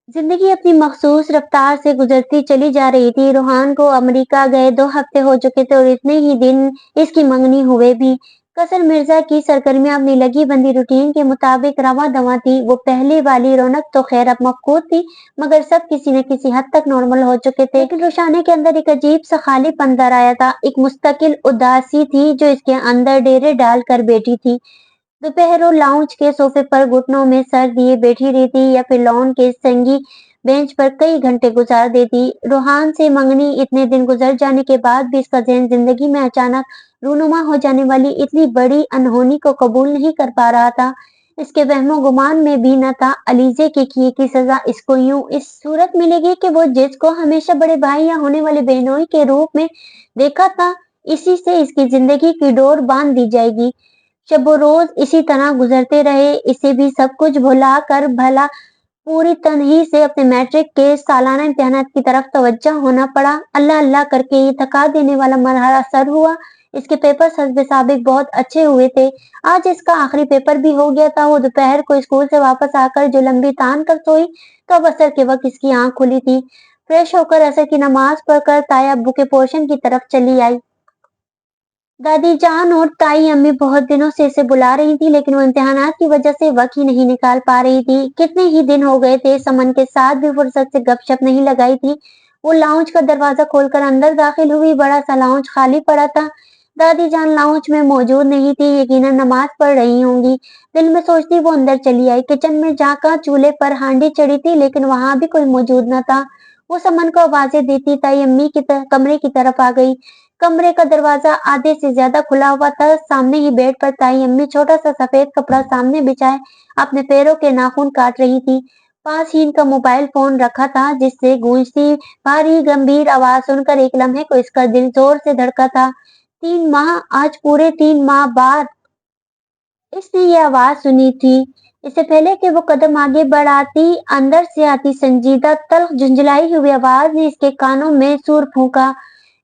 Speaker 1: जिंदगी अपनी मखसूस रफ्तार से गुजरती चली जा रही थी। रोहान को अमेरिका गए 2 हफ्ते हो चुके थे और इतने ही दिन इसकी मंगनी हुए भी। कसर मिर्जा की सरगर्मियां अपनी लगी बंदी रूटीन के मुताबिक रवा दवा थी। वो पहले वाली रौनक तो खैर अब मफकूद थी, मगर सब किसी न किसी हद तक नॉर्मल हो चुके थे। लेकिन रोशाने के अंदर एक अजीब सा खालीपन दर आया था। एक मुस्तकिल उदासी थी जो इसके अंदर डेरे डाल कर बैठी थी। दोपहरों लाउंज के सोफे पर घुटनों में सर दिए बैठी रहती या फिर लॉन के संगी बेंच पर कई घंटे गुजार देती। रोहान से मंगनी इतने दिन गुजर जाने के बाद भी इसका जहन जिंदगी में अचानक रूनुमा हो जाने वाली इतनी बड़ी अनहोनी को कबूल नहीं कर पा रहा था। इसके वहमो गुमान में भी न था अलीजे के किए की सजा इसको यूं इस सूरत मिलेगी कि वो जिसको हमेशा बड़े भाई या होने वाले बहनोई के रूप में देखा था, इसी से इसकी जिंदगी की डोर बांध दी जाएगी। शब रोज इसी तरह गुजरते रहे। इसे भी सब कुछ भुला कर भला पूरी तनही से अपने मैट्रिक के सालाना इम्तिहानात की तरफ तवज्जो होना पड़ा। अल्लाह अल्लाह करके ये थका देने वाला मरहला सर हुआ। इसके पेपर हस्बे साबिक बहुत अच्छे हुए थे। आज इसका आखिरी पेपर भी हो गया था। वो दोपहर को स्कूल से वापस आकर जो लंबी तान कर सोई, तो अब असर के वक्त इसकी आंख खुली थी। फ्रेश होकर असर की नमाज पढ़कर ताया अब्बू के पोर्शन की तरफ चली आई। दादी जान और ताई अम्मी बहुत दिनों से इसे बुला रही थी, लेकिन वो इम्तिहानात की वजह से वक्त ही नहीं निकाल पा रही थी। कितने ही दिन हो गए थे समन के साथ भी फुर्सत से गपशप नहीं लगाई थी। वो लाउंज का दरवाजा खोलकर अंदर दाखिल हुई। बड़ा सा लाउंज खाली पड़ा था। दादी जान लाउंज में मौजूद नहीं थी। यकीनन नमाज पढ़ रही होंगी। दिल में सोचती वो अंदर चली आई। किचन में जाकर चूल्हे पर हांडी चढ़ी थी, लेकिन वहां भी कोई मौजूद न था। वो समन को आवाजें देती ताई अम्मी कमरे की तरफ आ गई। कमरे का दरवाजा आधे से ज्यादा खुला हुआ था। सामने ही बेड पर ताई अम्मी छोटा सा सफेद कपड़ा सामने बिछाए अपने पैरों के नाखून काट रही थी। पास ही इनका मोबाइल फोन रखा था, जिससे गूंजती भारी गंभीर आवाज सुनकर एक लम्हे को इसका दिल जोर से धड़का था। 3 माह, आज पूरे 3 माह बाद इसने ये आवाज सुनी थी। इससे पहले कि वो कदम आगे बढ़ाती, अंदर से आती संजीदा तल्ख झुंझलाई हुई आवाज ने इसके कानों में सूर फूंका।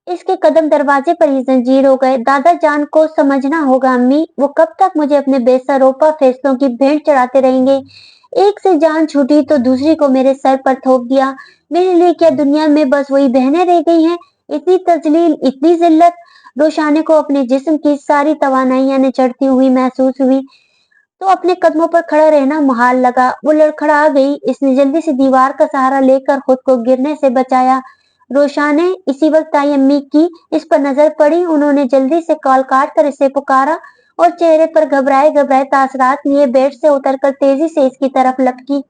Speaker 1: इसके कदम दरवाजे पर ही जंजीर हो गए। दादा जान को समझना होगा अम्मी, वो कब तक मुझे अपने बेसरोपा फैसलों की भेंट चढ़ाते रहेंगे। एक से जान छूटी तो दूसरी को मेरे सर पर थोप दिया। मेरे लिए क्या दुनिया में बस वही बहनें रह गई हैं? इतनी तजलील, इतनी जिल्लत। रोशाने को अपने जिस्म की सारी तवानाइयां ने चढ़ती हुई महसूस हुई। तो अपने कदमों पर खड़ा रहना मुहाल लगा। वो लड़खड़ा गई। इसने जल्दी से दीवार का सहारा लेकर खुद को गिरने से बचाया। रोशाने इसी वक्त आई। अम्मी की इस पर नजर पड़ी। उन्होंने जल्दी से कॉल काट कर इसे पुकारा और चेहरे पर घबराए घबराए तासरात लिए बेड से उतरकर तेजी से इसकी तरफ लपकी।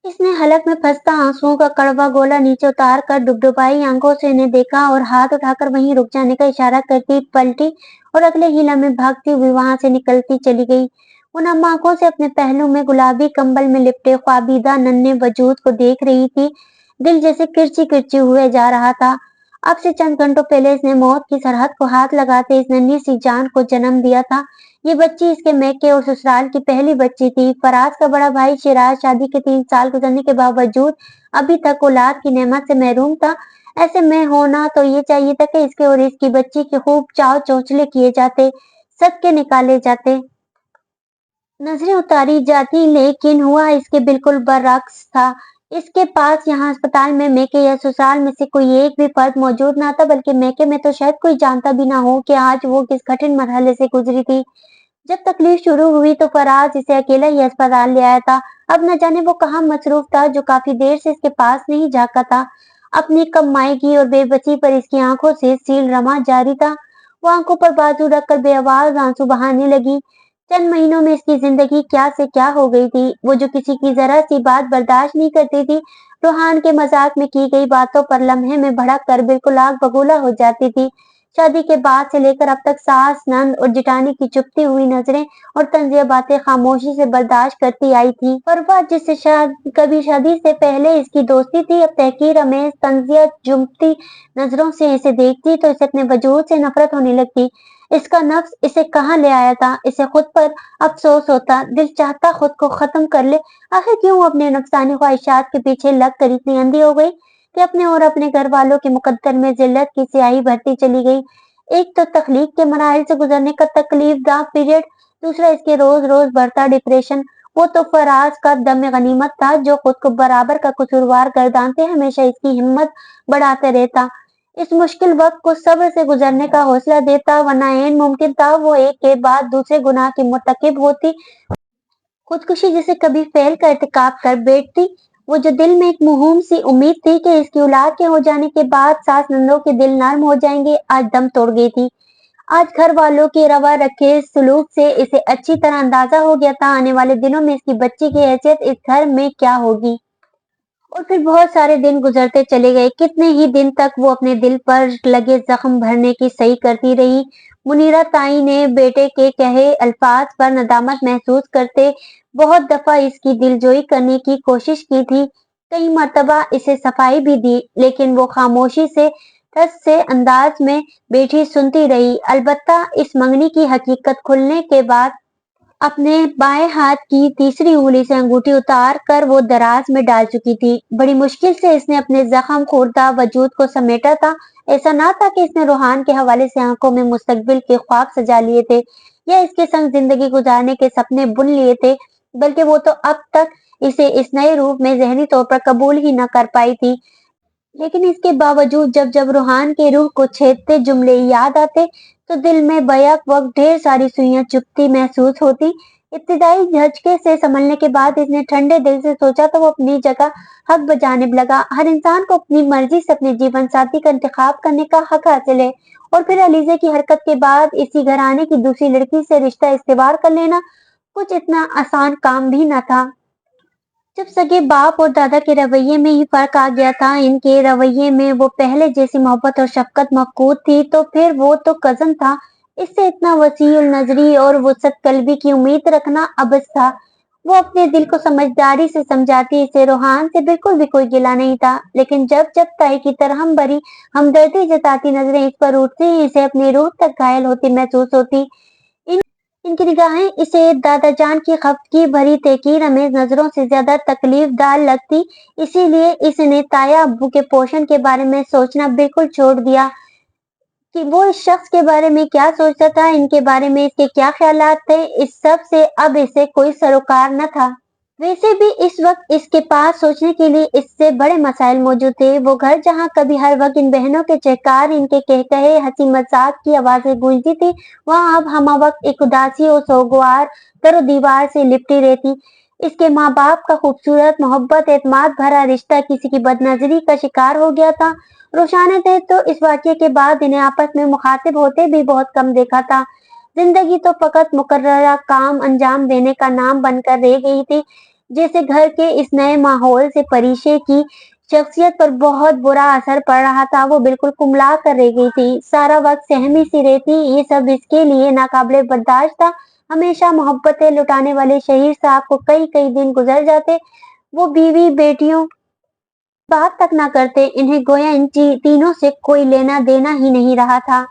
Speaker 1: इसने हलक में फंसता आंसुओं का कड़वा गोला नीचे उतार कर डुबडुबाई आंखों से इन्हें देखा और हाथ उठाकर वहीं रुक जाने का इशारा करती पलटी और अगले ही लम्हे भागती हुई वहां से निकलती चली गई। उन अम्मा आंखों से अपने पहलू में गुलाबी कंबल में लिपटे ख्वाबीदा नन्हे वजूद को देख रही थी। दिल जैसे किरची किरची हुए जा रहा था। अब से चंद घंटों पहले इसने मौत की सरहद को हाथ लगाते इस नन्ही सी जान को जन्म दिया था। ये बच्ची इसके मैके और ससुराल की पहली बच्ची थी। फराज का बड़ा भाई शिराज शादी के 3 साल गुजरने के बावजूद अभी तक औलाद की नेमत से महरूम था। ऐसे में होना तो ये चाहिए था कि इसके और इसकी बच्ची के खूब चाव चौचले किए जाते, सदके निकाले जाते, नजरें उतारी जाती, लेकिन हुआ इसके बिल्कुल बरअक्स था। इसके पास यहाँ अस्पताल में मैके या ससुराल में से कोई एक भी फर्द मौजूद ना था, बल्कि मैके में तो शायद कोई जानता भी ना हो कि आज वो किस कठिन मरहले से गुजरी थी। जब तकलीफ शुरू हुई तो फराज इसे अकेला ही अस्पताल ले आया था। अब न जाने वो कहाँ मसरूफ था जो काफी देर से इसके पास नहीं झांका था। अपनी कमाईगी और बेबसी पर इसकी आंखों से सील रमा जारी था। वो आंखों पर बाजू रखकर बेआवाज आंसू बहाने लगी। चंद महीनों में इसकी जिंदगी क्या से क्या हो गई थी। वो जो किसी की जरा सी बात बर्दाश्त नहीं करती थी, रूहान के मजाक में की गई बातों पर लम्हे में भड़क कर बिल्कुल आग बबूला हो जाती थी। शादी के बाद से लेकर अब तक सास, नंद और जिठानी की चुपती हुई नजरें और तंजिया बातें खामोशी से बर्दाश्त करती आई थी। फरवा जिससे कभी शादी से पहले इसकी दोस्ती थी, अब तहकीर हमें तंजिया चुपती नजरों से इसे देखती तो इसे अपने वजूद से नफरत होने लगती। इसका नफ्स इसे कहाँ ले आया था। इसे खुद पर अफसोस होता। दिल चाहता खुद को खत्म कर ले। आखिर क्यों अपने नफसानी ख्वाहिशात के पीछे लग कर इतनी अंधी हो गई कि अपने और अपने घर वालों के मुकद्दर में जिल्लत की स्याही भरती चली गई। एक तो तकलीफ के मराहिल से गुजरने का तकलीफदा पीरियड, दूसरा इसके रोज रोज बढ़ता डिप्रेशन। वो तो फराज का दम गनीमत था जो खुद को बराबर का कसूरवार गर्दानते हमेशा इसकी हिम्मत बढ़ाते रहता, इस मुश्किल वक्त को सब्र से गुजरने का हौसला देता, वरना ऐन मुमकिन था वो एक के बाद दूसरे गुनाह की मुर्तकिब होती, खुदकुशी जिसे कभी फेल का इर्तिकाब कर बैठती। वो जो दिल में एक मुहिम सी उम्मीद थी कि इसकी औलाद के हो जाने के बाद सास नंदों के दिल नर्म हो जाएंगे, आज दम तोड़ गई थी। आज घर वालों के रवा रखे सलूक से इसे अच्छी तरह अंदाजा हो गया था आने वाले दिनों में इसकी बच्ची की हैसियत इस घर में क्या होगी। और फिर बहुत सारे दिन गुजरते चले गए। कितने ही दिन तक वो अपने दिल पर लगे जख्म भरने की सही करती रही। मुनीरा ताई ने बेटे के कहे अल्फाज पर नदामत महसूस करते बहुत दफा इसकी दिलजोई करने की कोशिश की थी। कई मर्तबा इसे सफाई भी दी, लेकिन वो खामोशी से ठस से अंदाज में बैठी सुनती रही। अलबत्ता इस मंगनी की हकीकत खुलने के बाद अपने बाएं हाथ की तीसरी उंगली से अंगूठी उतार कर वो दराज में डाल चुकी थी। बड़ी मुश्किल से इसने अपने जख्म खोरदा वजूद को समेटा था। ऐसा ना था कि इसने रूहान के हवाले से आंखों में मुस्तकबिल के ख्वाब सजा लिए थे या इसके संग जिंदगी गुजारने के सपने बुन लिए थे, बल्कि वो तो अब तक इसे इस नए रूप में जहनी तौर पर कबूल ही न कर पाई थी। लेकिन इसके बावजूद जब जब रूहान के रूह को छेदते जुमले याद आते तो दिल में बैक वक्त ढेर सारी सुइयां चुभती महसूस होती। इब्तिदाई झटके से संभलने के बाद इसने ठंडे दिल से सोचा तो वो अपनी जगह हक बजाने लगा। हर इंसान को अपनी मर्जी से अपने जीवन साथी का इंतखाब करने का हक हासिल है, और फिर अलीजे की हरकत के बाद इसी घराने की दूसरी लड़की से रिश्ता इस्तेवार कर लेना कुछ इतना आसान काम भी न था। जब सगे बाप और दादा के रवैये में ही फर्क आ गया था, इनके रवैये में वो पहले जैसी मोहब्बत और शफकत मफकूद थी, तो फिर वो तो कजन था। इससे इतना वसीउल नजरी और वसत कल्बी की उम्मीद रखना अबस था। वो अपने दिल को समझदारी से समझाती, इसे रूहान से बिल्कुल भी कोई गिला नहीं था, लेकिन जब जब ताई की तरहम भरी हमदर्दी जताती नजरें इस पर उठती, इसे अपनी रूह तक घायल होती महसूस होती। इन इनकी निगाहें इसे दादाजान की खफगी भरी तहकीर अमेज नजरों से ज्यादा तकलीफदार लगती। इसीलिए इसने ताया अब्बू के पोषण के बारे में सोचना बिल्कुल छोड़ दिया कि वो इस शख्स के बारे में क्या सोचता था, इनके बारे में इसके क्या ख्यालात थे। इस सब से अब इसे कोई सरोकार न था। वैसे भी इस वक्त इसके पास सोचने के लिए इससे बड़े मसाइल मौजूद थे। वो घर जहाँ कभी हर वक्त इन बहनों के चहकार, इनके कहकहे, हंसी मजाक की आवाजें गूंजती थी, वहाँ अब हम वक्त एक उदासी और सोगवार करो दीवार से लिपटी रहती। इसके माँ बाप का खूबसूरत मोहब्बत एतमाद भरा रिश्ता किसी की बदनजरी का शिकार हो गया था। रोशाना थे तो इस वाक्य के बाद इन्हें आपस में मुखातिब होते भी बहुत कम देखा था। जिंदगी तो फकत मुकर्ररा काम अंजाम देने का नाम बनकर रह गई थी। जैसे घर के इस नए माहौल से परीशे की शख्सियत पर बहुत बुरा असर पड़ रहा था। वो बिल्कुल कुमला कर रह गई थी, सारा वक्त सहमी सी रहती। ये सब इसके लिए नाकाबिले बर्दाश्त था। हमेशा मोहब्बतें लुटाने वाले शहीर साहब को कई कई दिन गुजर जाते, वो बीवी बेटियों बात तक ना करते। इन्हें गोया इन तीनों से कोई लेना देना ही नहीं रहा था।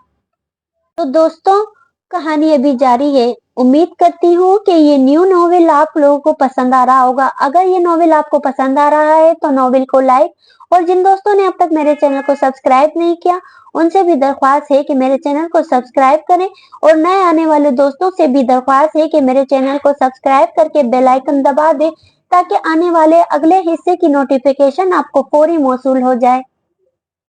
Speaker 1: तो दोस्तों, कहानी अभी जारी है। उम्मीद करती हूँ कि ये न्यू नॉवेल आप लोगों को पसंद आ रहा होगा। अगर ये नॉवेल आपको पसंद आ रहा है तो नॉवेल को लाइक, और जिन दोस्तों ने अब तक मेरे चैनल को सब्सक्राइब नहीं किया, उनसे भी दरख्वास्त है कि मेरे चैनल को सब्सक्राइब करें, और नए आने वाले दोस्तों से भी दरख्वास्त है कि मेरे चैनल को सब्सक्राइब करके बेल आइकन दबा दें, ताकि आने वाले अगले हिस्से की नोटिफिकेशन आपको फौरी मौसूल हो जाए।